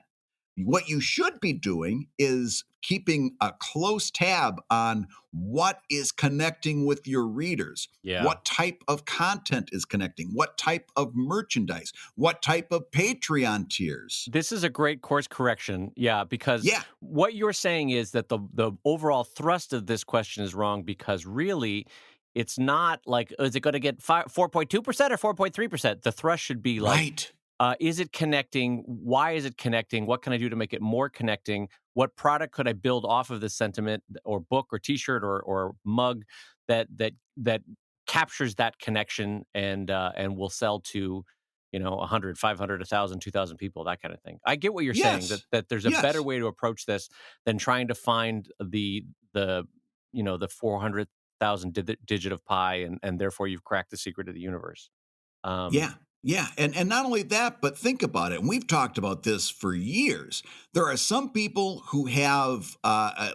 What you should be doing is keeping a close tab on what is connecting with your readers, Yeah. what type of content is connecting, what type of merchandise, what type of Patreon tiers. This is a great course correction. Yeah, because Yeah, what you're saying is that the overall thrust of this question is wrong, because really it's not like, is it going to get 4.2% or 4.3%? The thrust should be like, right. is it connecting? Why is it connecting? What can I do to make it more connecting? What product could I build off of this sentiment, or book or T-shirt or mug that captures that connection and will sell to 100, 500, 1,000, 2,000 people, that kind of thing. I get what you're saying, that Yes. that there's a better Yes. way to approach this than trying to find the 400,000 digit of pi, and therefore you've cracked the secret of the universe. Um, Yeah. Yeah. And not only that, but think about it. And we've talked about this for years. There are some people who have,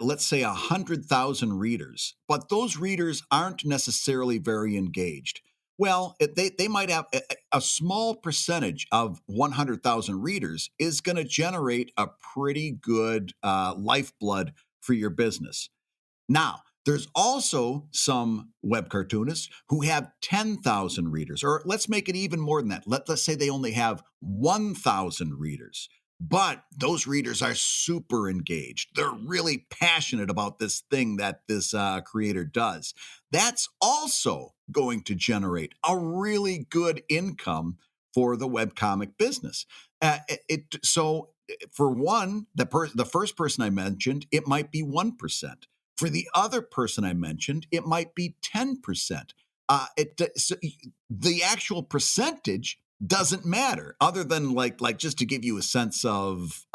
let's say, 100,000 readers, but those readers aren't necessarily very engaged. Well, they might have a small percentage of 100,000 readers is going to generate a pretty good lifeblood for your business. Now, there's also some web cartoonists who have 10,000 readers, or let's make it even more than that. Let's say they only have 1,000 readers, but those readers are super engaged. They're really passionate about this thing that this creator does. That's also going to generate a really good income for the webcomic business. So, for one, the first person I mentioned, it might be 1%. For the other person I mentioned, it might be 10%. So the actual percentage doesn't matter, other than like just to give you a sense of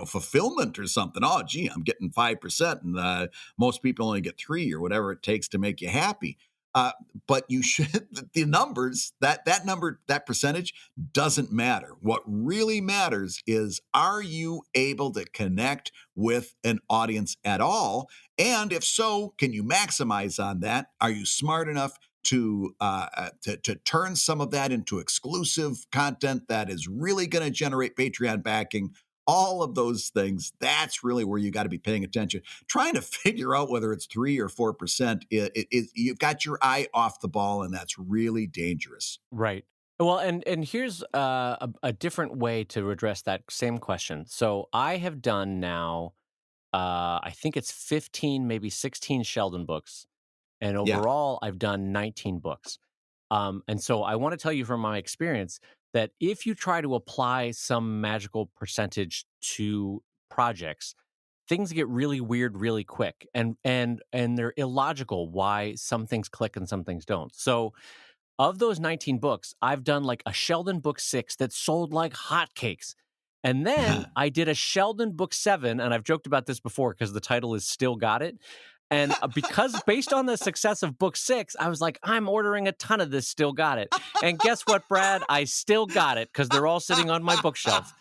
fulfillment or something. Oh, gee, I'm getting 5%, and most people only get 3 or whatever it takes to make you happy. Uh, but you should the numbers that number, that percentage doesn't matter. What really matters is, are you able to connect with an audience at all? And if so, can you maximize on that? Are you smart enough to turn some of that into exclusive content that is really going to generate Patreon backing? All of those things. That's really where you got to be paying attention. Trying to figure out whether it's 3 or 4%, you've got your eye off the ball, and that's really dangerous. Right. Well, and here's a different way to address that same question. So I have done now, I think it's 15, maybe 16 Sheldon books, and Yeah. overall I've done 19 books. And so I want to tell you from my experience that if you try to apply some magical percentage to projects, things get really weird really quick, and they're illogical why some things click and some things don't. So of those 19 books, I've done like a Sheldon book 6 that sold like hotcakes. And then I did a Sheldon book 7, and I've joked about this before because the title is Still Got It. And because based on the success of book 6, I was like, I'm ordering a ton of this, still got it. And guess what, Brad? I still got it because they're all sitting on my bookshelf.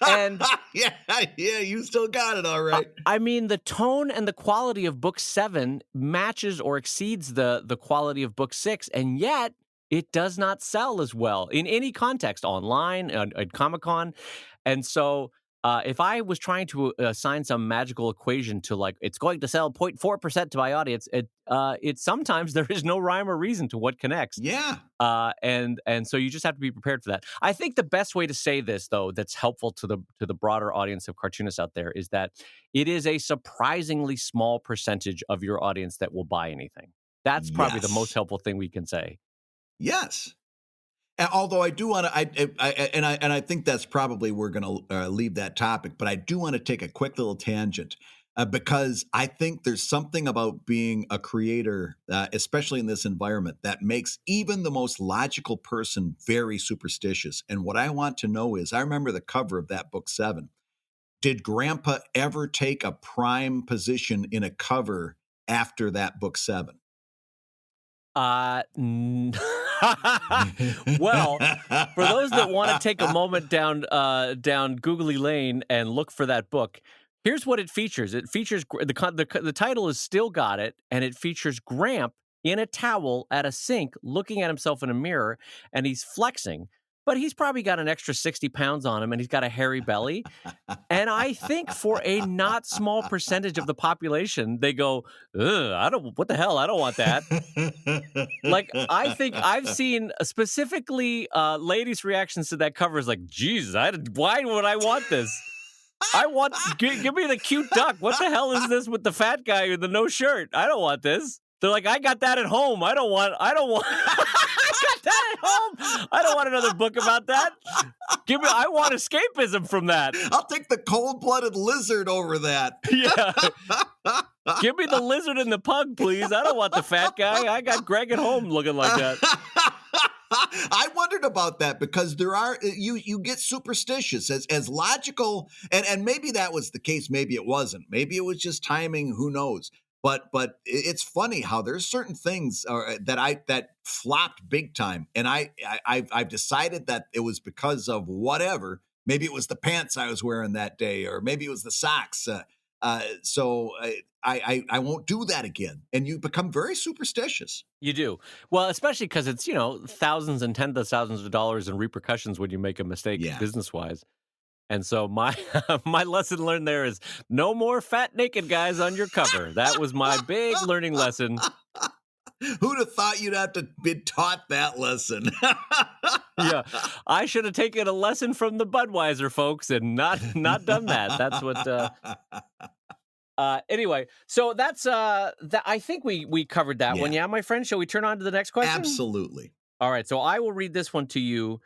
And yeah, you still got it, all right. I mean, the tone and the quality of book 7 matches or exceeds the quality of book 6, and yet it does not sell as well in any context, online, at Comic-Con. And so if I was trying to assign some magical equation to, like, it's going to sell 0.4% to my audience, it sometimes there is no rhyme or reason to what connects. Yeah. And so you just have to be prepared for that. I think the best way to say this, though, that's helpful to the broader audience of cartoonists out there, is that it is a surprisingly small percentage of your audience that will buy anything. That's probably the most helpful thing we can say. Yes. Although I do want to, I think that's probably we're going to leave that topic, but I do want to take a quick little tangent because I think there's something about being a creator, especially in this environment, that makes even the most logical person very superstitious. And what I want to know is, I remember the cover of that book 7. Did Grandpa ever take a prime position in a cover after that book 7? Well, for those that want to take a moment down Googly Lane and look for that book, here's what it features. It features the title is Still Got It, and it features Gramp in a towel at a sink looking at himself in a mirror, and he's flexing. But he's probably got an extra 60 pounds on him, and he's got a hairy belly. And I think for a not small percentage of the population, they go, what the hell? I don't want that. Like, I think I've seen specifically ladies' reactions to that cover is like, Jesus, why would I want this? Give me the cute duck. What the hell is this with the fat guy with the no shirt? I don't want this. They're like, I got that at home. I don't want I got that at home. I don't want another book about that. I want escapism from that. I'll take the cold-blooded lizard over that. Yeah. Give me the lizard and the pug, please. I don't want the fat guy. I got Greg at home looking like that. I wondered about that because there are you get superstitious as logical, and maybe that was the case, maybe it wasn't. Maybe it was just timing, who knows. But it's funny how there's certain things that flopped big time, and I've decided that it was because of whatever. Maybe it was the pants I was wearing that day, or maybe it was the socks. So I won't do that again. And you become very superstitious. You do. Well, especially because it's, thousands and tens of thousands of dollars in repercussions when you make a mistake business-wise. And so my my lesson learned there is no more fat naked guys on your cover. That was my big learning lesson. Who'd have thought you'd have to be taught that lesson? Yeah, I should have taken a lesson from the Budweiser folks and not done that. That's what. Anyway, so that's that. I think we covered that one. Yeah, my friend. Shall we turn on to the next question? Absolutely. All right. So I will read this one to you.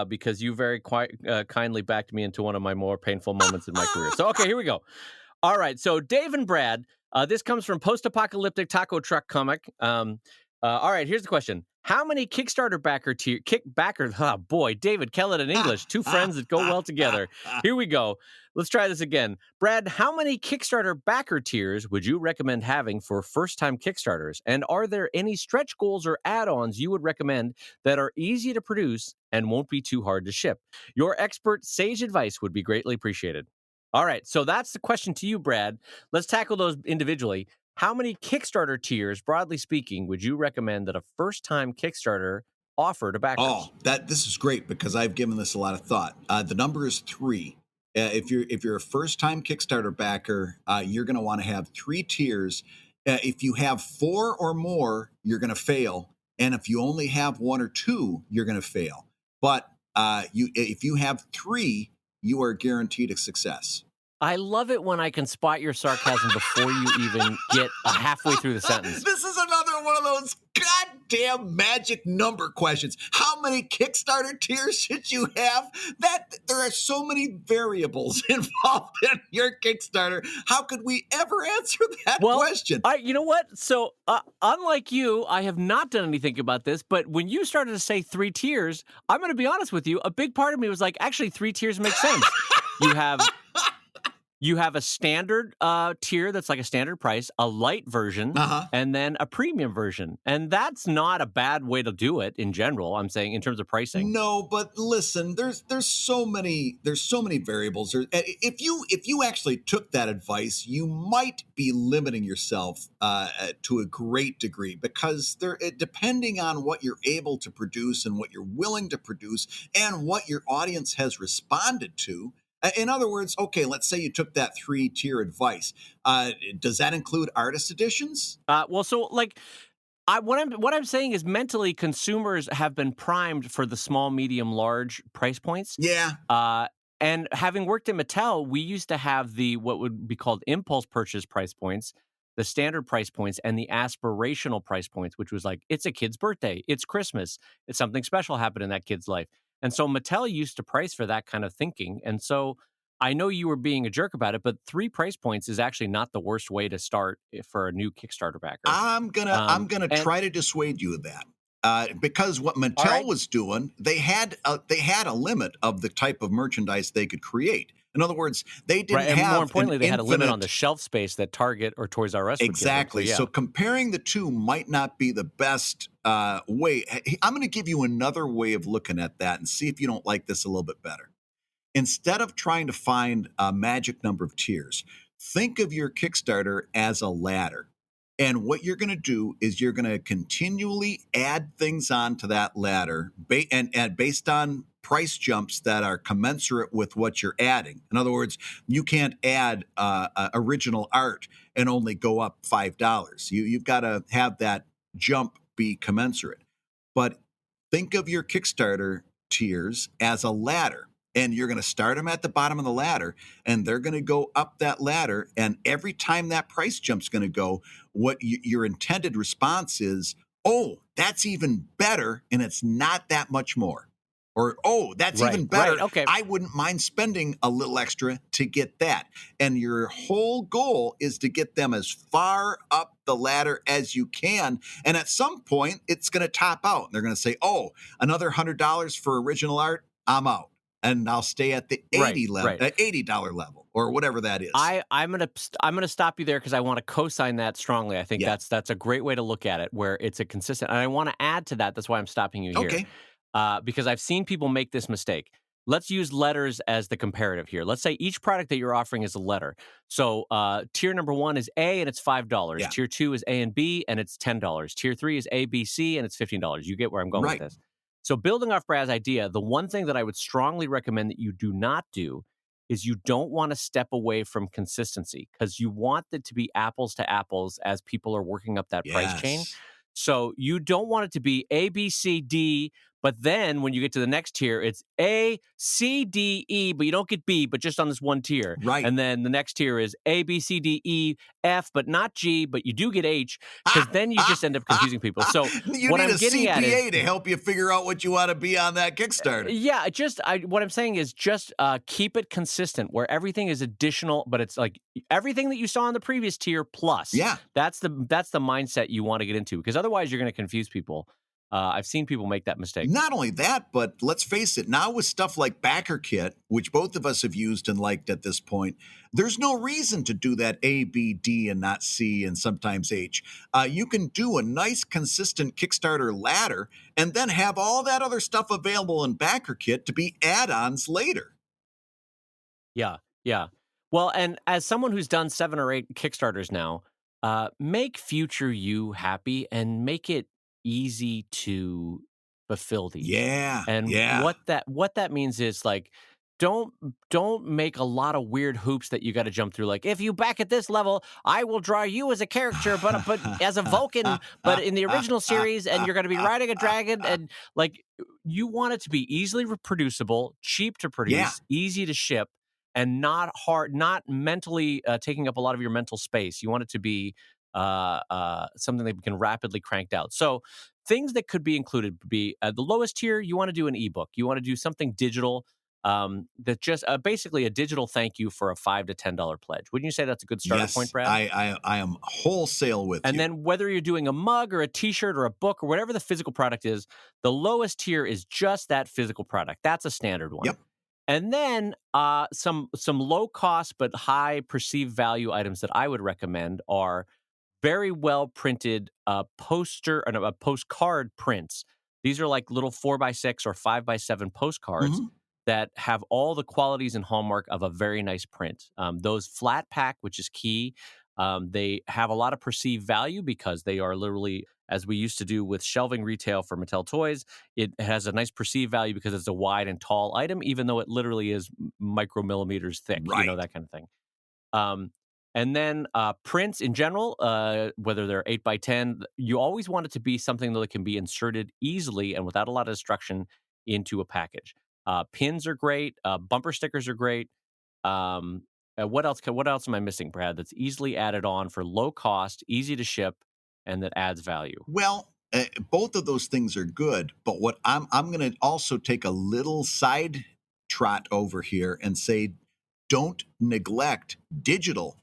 Because you very kindly backed me into one of my more painful moments in my career. So, okay, here we go. All right, so Dave and Brad, this comes from Post-Apocalyptic Taco Truck Comic. All right, here's the question. How many Kickstarter David, Kellett in English, two friends that go well together. Here we go. Let's try this again. Brad, how many Kickstarter backer tiers would you recommend having for first-time Kickstarters? And are there any stretch goals or add-ons you would recommend that are easy to produce and won't be too hard to ship? Your expert sage advice would be greatly appreciated. All right, so that's the question to you, Brad. Let's tackle those individually. How many Kickstarter tiers, broadly speaking, would you recommend that a first-time Kickstarter offer to backers? Oh, this is great because I've given this a lot of thought. The number is 3. If you're a first-time Kickstarter backer, you're going to want to have 3 tiers. If you have 4 or more, you're going to fail, and if you only have 1 or 2, you're going to fail. But if you have 3, you are guaranteed a success. I love it when I can spot your sarcasm before you even get halfway through the sentence. This is another one of those goddamn magic number questions. How many Kickstarter tiers should you have? There are so many variables involved in your Kickstarter. How could we ever answer that question? You know what? So, unlike you, I have not done anything about this, but when you started to say 3 tiers, I'm going to be honest with you, a big part of me was like, actually, 3 tiers makes sense. You have You have a standard tier that's like a standard price, a light version, Uh-huh. and then a premium version. And that's not a bad way to do it in general, I'm saying, in terms of pricing. No, but listen, there's so many variables. If you actually took that advice, you might be limiting yourself to a great degree, because depending on what you're able to produce and what you're willing to produce and what your audience has responded to. In other words, okay, let's say you took that 3-tier advice. Does that include artist editions? Well, so like what I'm saying is mentally consumers have been primed for the small, medium, large price points. Yeah. And having worked at Mattel, we used to have the what would be called impulse purchase price points, the standard price points, and the aspirational price points, which was like, it's a kid's birthday, it's Christmas, it's something special happened in that kid's life. And so Mattel used to price for that kind of thinking. And so I know you were being a jerk about it, but 3 price points is actually not the worst way to start for a new Kickstarter backer. I'm gonna And try to dissuade you of that. Because what all Mattel right, was doing, they had a limit of the type of merchandise they could create. In other words, they right, didn't and more have an importantly, they had a limit on the infinite. shelf space that Target or Toys R Us would give them. So Exactly. yeah, So comparing the two might not be the best way. I'm going to give you another way of looking at that and see if you don't like this a little bit better. Instead of trying to find a magic number of tiers, think of your Kickstarter as a ladder. And what you're going to do is you're going to continually add things onto that ladder and based on price jumps that are commensurate with what you're adding. In other words, you can't add original art and only go up $5. You've got to have that jump be commensurate. But think of your Kickstarter tiers as a ladder. And you're going to start them at the bottom of the ladder, and they're going to go up that ladder. And every time that price jump's going to go, your intended response is, oh, that's even better, and it's not that much more. Or, oh, that's even better. right, okay. I wouldn't mind spending a little extra to get that. And your whole goal is to get them as far up the ladder as you can. And at some point, it's going to top out. And they're going to say, oh, another $100 for original art, I'm out. And I'll stay at the $80 level or whatever that is. I'm gonna stop you there because I want to co-sign that strongly. I think that's a great way to look at it, where it's a consistent. And I want to add to that. That's why I'm stopping you here. Okay. Because I've seen people make this mistake. Let's use letters as the comparative here. Let's say each product that you're offering is a letter. So tier number 1 is A and it's $5. Yeah. Tier 2 is A and B and it's $10. Tier 3 is A, B, C and it's $15. You get where I'm going with this. So building off Brad's idea, the one thing that I would strongly recommend that you do not do is you don't want to step away from consistency, because you want it to be apples to apples as people are working up that price chain. So you don't want it to be A, B, C, D, but then when you get to the next tier, it's A, C, D, E, but you don't get B, but just on this one tier. Right. And then the next tier is A, B, C, D, E, F, but not G, but you do get H, because then you just end up confusing people. So you what need I'm getting a at is, CPA to help you figure out what you want to be on that Kickstarter. yeah, what I'm saying is just keep it consistent, where everything is additional, but it's like everything that you saw in the previous tier plus. Yeah. That's the mindset you want to get into, because otherwise you're going to confuse people. I've seen people make that mistake. Not only that, but let's face it, now with stuff like Backer Kit, which both of us have used and liked at this point, there's no reason to do that A, B, D, and not C, and sometimes H. You can do a nice, consistent Kickstarter ladder and then have all that other stuff available in Backer Kit to be add-ons later. Yeah, yeah. Well, and as someone who's done 7 or 8 Kickstarters now, make future you happy and make it easy to fulfill these. Yeah. And what that means is, like, don't make a lot of weird hoops that you got to jump through. Like, if you back at this level, I will draw you as a character, but as a Vulcan, but in the original series, and you're going to be riding a dragon, and like, you want it to be easily reproducible, cheap to produce, easy to ship, and not hard, not mentally taking up a lot of your mental space. You want it to be something that can rapidly cranked out. So things that could be included would be the lowest tier. You want to do an ebook. You want to do something digital that just basically a digital thank you for a $5 to $10 pledge. Wouldn't you say that's a good starting point, Brad? I am wholesale with you. And then whether you're doing a mug or a t-shirt or a book or whatever the physical product is, the lowest tier is just that physical product. That's a standard one. Yep. And then some low cost but high perceived value items that I would recommend are very well printed postcard prints. These are like little 4x6 or 5x7 postcards Mhm. that have all the qualities and hallmark of a very nice print. Those flat pack, which is key. They have a lot of perceived value because they are literally, as we used to do with shelving retail for Mattel toys, it has a nice perceived value because it's a wide and tall item, even though it literally is micromillimeters thick, Right. that kind of thing. Um, and then prints in general, whether they're 8 by 10, you always want it to be something that can be inserted easily and without a lot of destruction into a package. Pins are great. Bumper stickers are great. What else? What else am I missing, Brad? That's easily added on for low cost, easy to ship, and that adds value. Well, both of those things are good, but what I'm going to also take a little side trot over here and say, don't neglect digital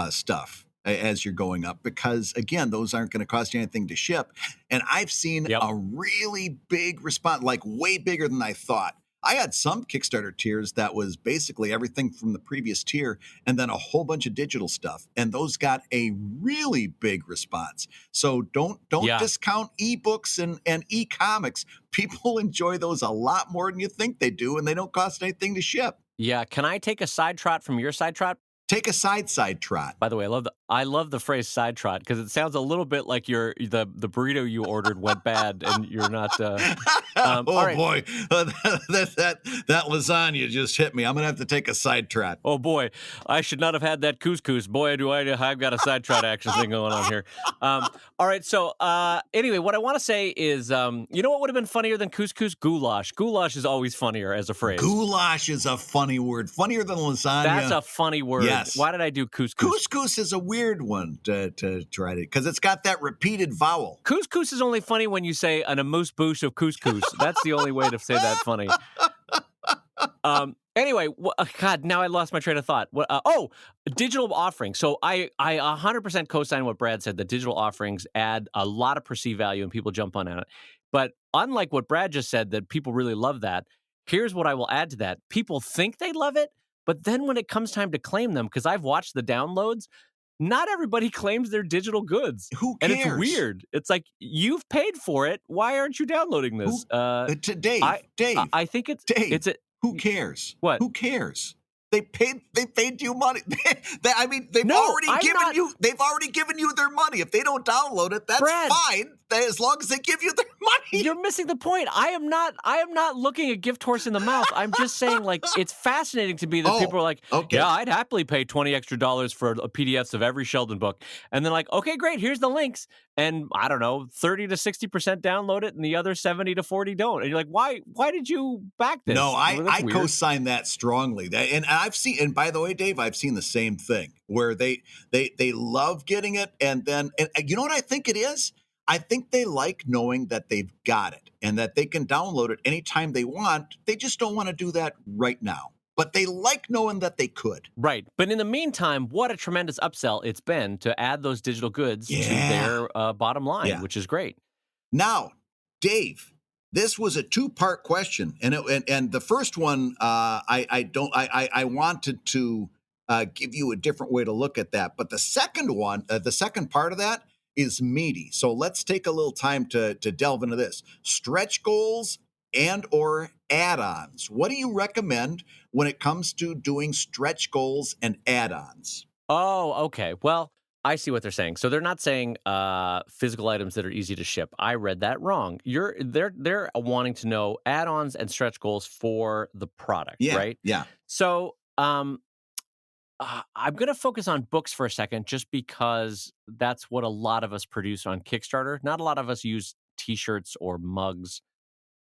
stuff as you're going up, because again, those aren't going to cost you anything to ship. And I've seen Yep. a really big response, like way bigger than I thought. I had some Kickstarter tiers that was basically everything from the previous tier and then a whole bunch of digital stuff. And those got a really big response. So don't Yeah. discount ebooks and e-comics. People enjoy those a lot more than you think they do, and they don't cost anything to ship. Yeah. Can I take a side trot from your side trot? Take a side trot. By the way, I love the phrase side trot because it sounds a little bit like the burrito you ordered went bad and you're not. All Oh right. boy, that lasagna just hit me. I'm gonna have to take a side trot. Oh boy, I should not have had that couscous. Boy, I've got a side trot action thing going on here. All right. So anyway, what I want to say is, you know what would have been funnier than couscous? Goulash. Goulash is always funnier as a phrase. Goulash is a funny word, funnier than lasagna. That's a funny word. Yes. Why did I do couscous? Couscous is a weird one to try to, because it's got that repeated vowel. Couscous is only funny when you say an amuse bouche of couscous. That's the only way to say that funny. Anyway, God, now I lost my train of thought. Digital offerings. So I 100% co-sign what Brad said. That digital offerings add a lot of perceived value and people jump on it. But unlike what Brad just said, that people really love that. Here's what I will add to that. People think they love it, but then when it comes time to claim them, because I've watched the downloads, not everybody claims their digital goods. Who And cares? it's weird. It's like, you've paid for it. Why aren't you downloading this? Dave, I think Dave, who cares? What? Who cares? They paid you money. They've No, already I'm given not- you their money. If they don't download it, that's Brad. fine. As long as they give you their money. You're missing the point. I am not looking a gift horse in the mouth. I'm just saying, like, it's fascinating to me that Oh, people are like, okay. yeah, I'd happily pay $20 extra for PDFs of every Sheldon book. And then like, okay, great, here's the links. And I don't know, 30 to 60% download it and the other 70 to 40 don't. And you're like, why did you back this? No, Well, I that's weird. co-sign that strongly. And I've seen, and by the way, Dave, I've seen the same thing where they love getting it, and then and you know what I think it is? I think they like knowing that they've got it and that they can download it anytime they want. They just don't want to do that right now. But they like knowing that they could. Right. But in the meantime, what a tremendous upsell it's been to add those digital goods to their bottom line, which is great. Now, Dave, this was a two-part question, and the first one I wanted to give you a different way to look at that, but the second one, the second part of that is meaty. So let's take a little time to delve into this. Stretch goals and or add-ons. What do you recommend when it comes to doing stretch goals and add-ons? Oh, okay. Well, I see what they're saying. So they're not saying physical items that are easy to ship. I read that wrong. They're wanting to know add-ons and stretch goals for the product, right? Yeah. So I'm going to focus on books for a second, just because that's what a lot of us produce on Kickstarter. Not a lot of us use T-shirts or mugs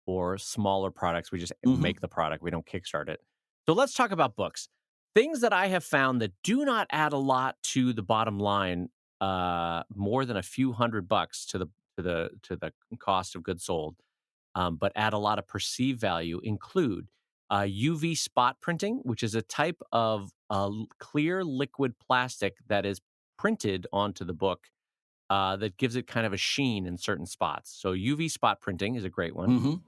or smaller products. We just make the product. We don't Kickstart it. So let's talk about books. Things that I have found that do not add a lot to the bottom line, more than a few $100 to the cost of goods sold, but add a lot of perceived value, include UV spot printing, which is a type of clear liquid plastic that is printed onto the book that gives it kind of a sheen in certain spots. So UV spot printing is a great one.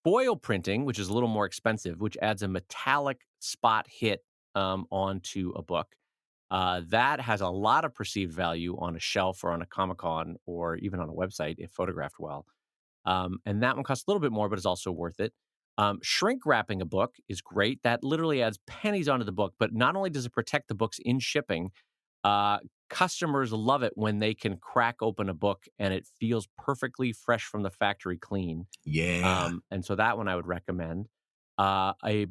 foil printing, which is a little more expensive, which adds a metallic spot hit onto a book. That has a lot of perceived value on a shelf or on a Comic-Con or even on a website if photographed well. And that one costs a little bit more, but is also worth it. Shrink wrapping a book is great. That literally adds pennies onto the book, but not only does it protect the books in shipping, customers love it when they can crack open a book and it feels perfectly fresh from the factory clean. Yeah. And so that one I would recommend. A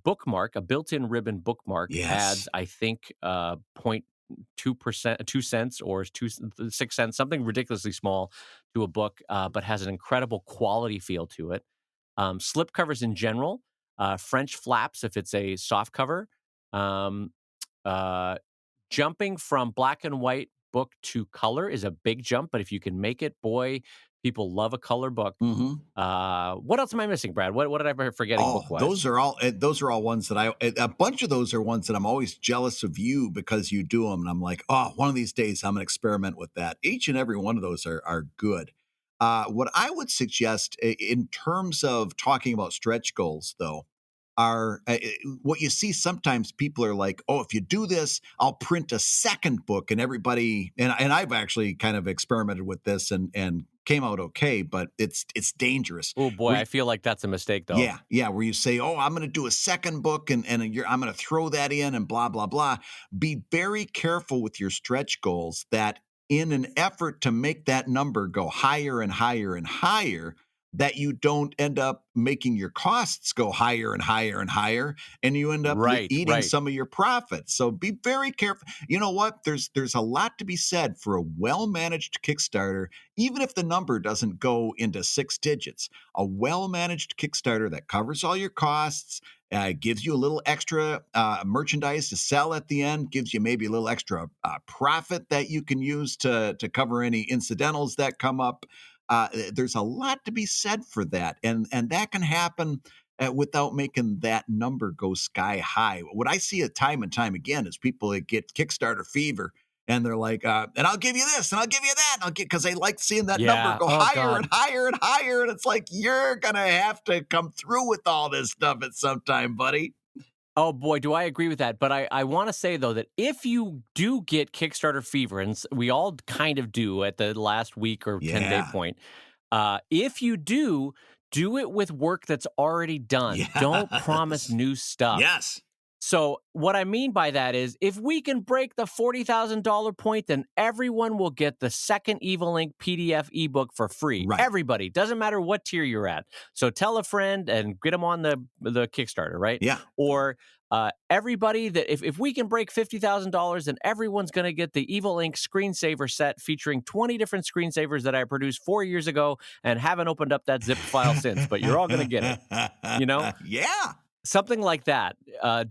bookmark, a built-in ribbon bookmark adds, Yes. I think, 0.2%, 2 cents or 6 cents, something ridiculously small to a book, but has an incredible quality feel to it. Slip covers in general, French flaps if it's a soft cover. Um, uh, Jumping from black and white book to color is a big jump, but if you can make it, boy, people love a color book. Mm-hmm. What else am I missing, Brad? What did I forgetting Oh, book-wise? those are all ones that a bunch of those are ones that I'm always jealous of you because you do them. And I'm like, oh, one of these days I'm going to experiment with that. Each and every one of those are good. What I would suggest in terms of talking about stretch goals, though, are what you see sometimes people are like, oh, if you do this, I'll print a second book and everybody, and I've actually kind of experimented with this and came out okay, but it's dangerous. Oh boy, I feel like that's a mistake though. Yeah, where you say, "Oh, I'm going to do a second book, and I'm going to throw that in, and blah blah blah." Be very careful with your stretch goals. That in an effort to make that number go higher and higher and higher, that you don't end up making your costs go higher and higher and higher, and you end up eating some of your profits. So be very careful. You know what? There's a lot to be said for a well-managed Kickstarter, even if the number doesn't go into 6 digits. A well-managed Kickstarter that covers all your costs, gives you a little extra merchandise to sell at the end, gives you maybe a little extra profit that you can use to cover any incidentals that come up. There's a lot to be said for that, and that can happen without making that number go sky high. What I see time and time again is people that get Kickstarter fever, and they're like, "And I'll give you this, and I'll give you that, and I'll get," because they like seeing that number go higher and higher and higher, and it's like you're gonna have to come through with all this stuff at some time, buddy. Oh boy, do I agree with that. But I want to say, though, that if you do get Kickstarter fever, and we all kind of do at the last week or 10-day point, if you do it with work that's already done. Yes. Don't promise new stuff. Yes. So what I mean by that is if we can break the $40,000 point, then everyone will get the second Evil Ink PDF ebook for free. Right. Everybody. Doesn't matter what tier you're at. So tell a friend and get them on the Kickstarter, right? Yeah. Or everybody that if we can break $50,000, then everyone's going to get the Evil Ink screensaver set featuring 20 different screensavers that I produced 4 years ago and haven't opened up that zip file since, but you're all going to get it. You know? Yeah. Something like that.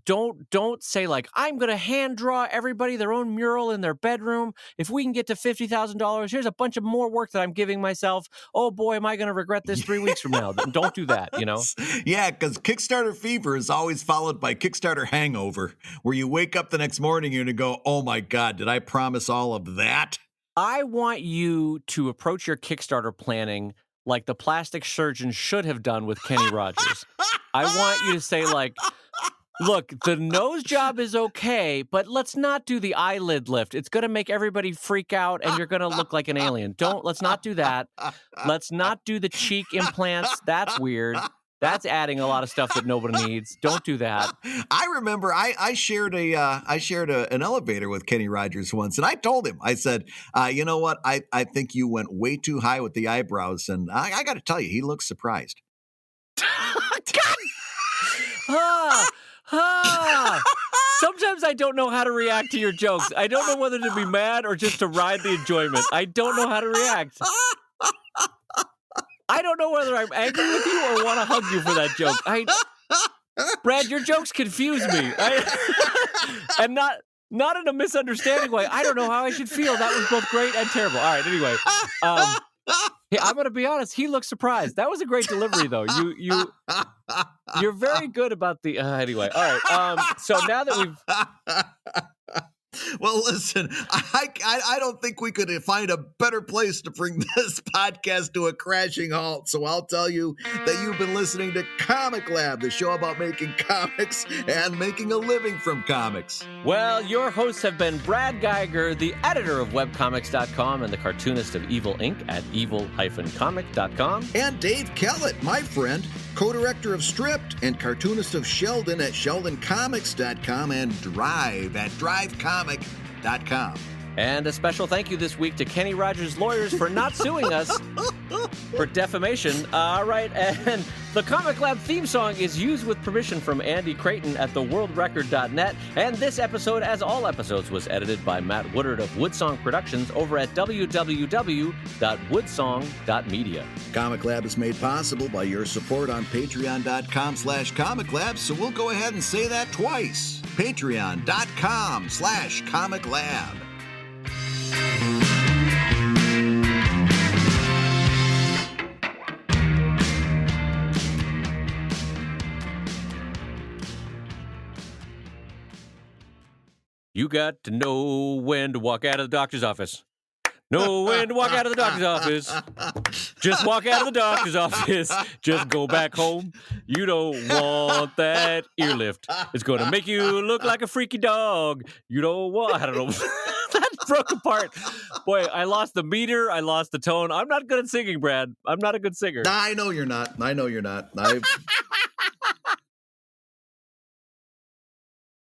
Don't say like, I'm going to hand draw everybody their own mural in their bedroom. If we can get to $50,000, here's a bunch of more work that I'm giving myself. Oh boy, am I going to regret this 3 weeks from now? Don't do that, you know? Yeah, because Kickstarter fever is always followed by Kickstarter hangover, where you wake up the next morning and you go, oh my God, did I promise all of that? I want you to approach your Kickstarter planning like the plastic surgeon should have done with Kenny Rogers. I want you to say like, look, the nose job is okay, but let's not do the eyelid lift. It's going to make everybody freak out and you're going to look like an alien. Let's not do that. Let's not do the cheek implants. That's weird. That's adding a lot of stuff that nobody needs. Don't do that. I remember I shared an elevator with Kenny Rogers once, and I told him, I said, you know what? I think you went way too high with the eyebrows, and I got to tell you, he looks surprised. Sometimes I don't know how to react to your jokes. I don't know whether to be mad or just to ride the enjoyment. I don't know how to react. I don't know whether I'm angry with you or want to hug you for that joke. Brad, your jokes confuse me. And not in a misunderstanding way. I don't know how I should feel. That was both great and terrible. All right, anyway. I'm going to be honest. He looked surprised. That was a great delivery, though. You're very good about the... anyway, all right. So now that we've... Well, listen, I don't think we could find a better place to bring this podcast to a crashing halt. So I'll tell you that you've been listening to Comic Lab, the show about making comics and making a living from comics. Well, your hosts have been Brad Geiger, the editor of webcomics.com and the cartoonist of Evil Inc. at evil-comic.com. And Dave Kellett, my friend, co-director of Stripped and cartoonist of Sheldon at sheldoncomics.com and Drive at drivecomic.com. And a special thank you this week to Kenny Rogers Lawyers for not suing us for defamation. All right, and the Comic Lab theme song is used with permission from Andy Creighton at theworldrecord.net. And this episode, as all episodes, was edited by Matt Woodard of Woodsong Productions over at www.woodsong.media. Comic Lab is made possible by your support on patreon.com/Comic Lab, so we'll go ahead and say that twice. Patreon.com/Comic Lab. You got to know when to walk out of the doctor's office. Know when to walk out of the doctor's office. Just walk out of the doctor's office. Just go back home. You don't want that ear lift. It's going to make you look like a freaky dog. You don't want... I don't know. That broke apart. Boy, I lost the meter. I lost the tone. I'm not good at singing, Brad. I'm not a good singer. I know you're not.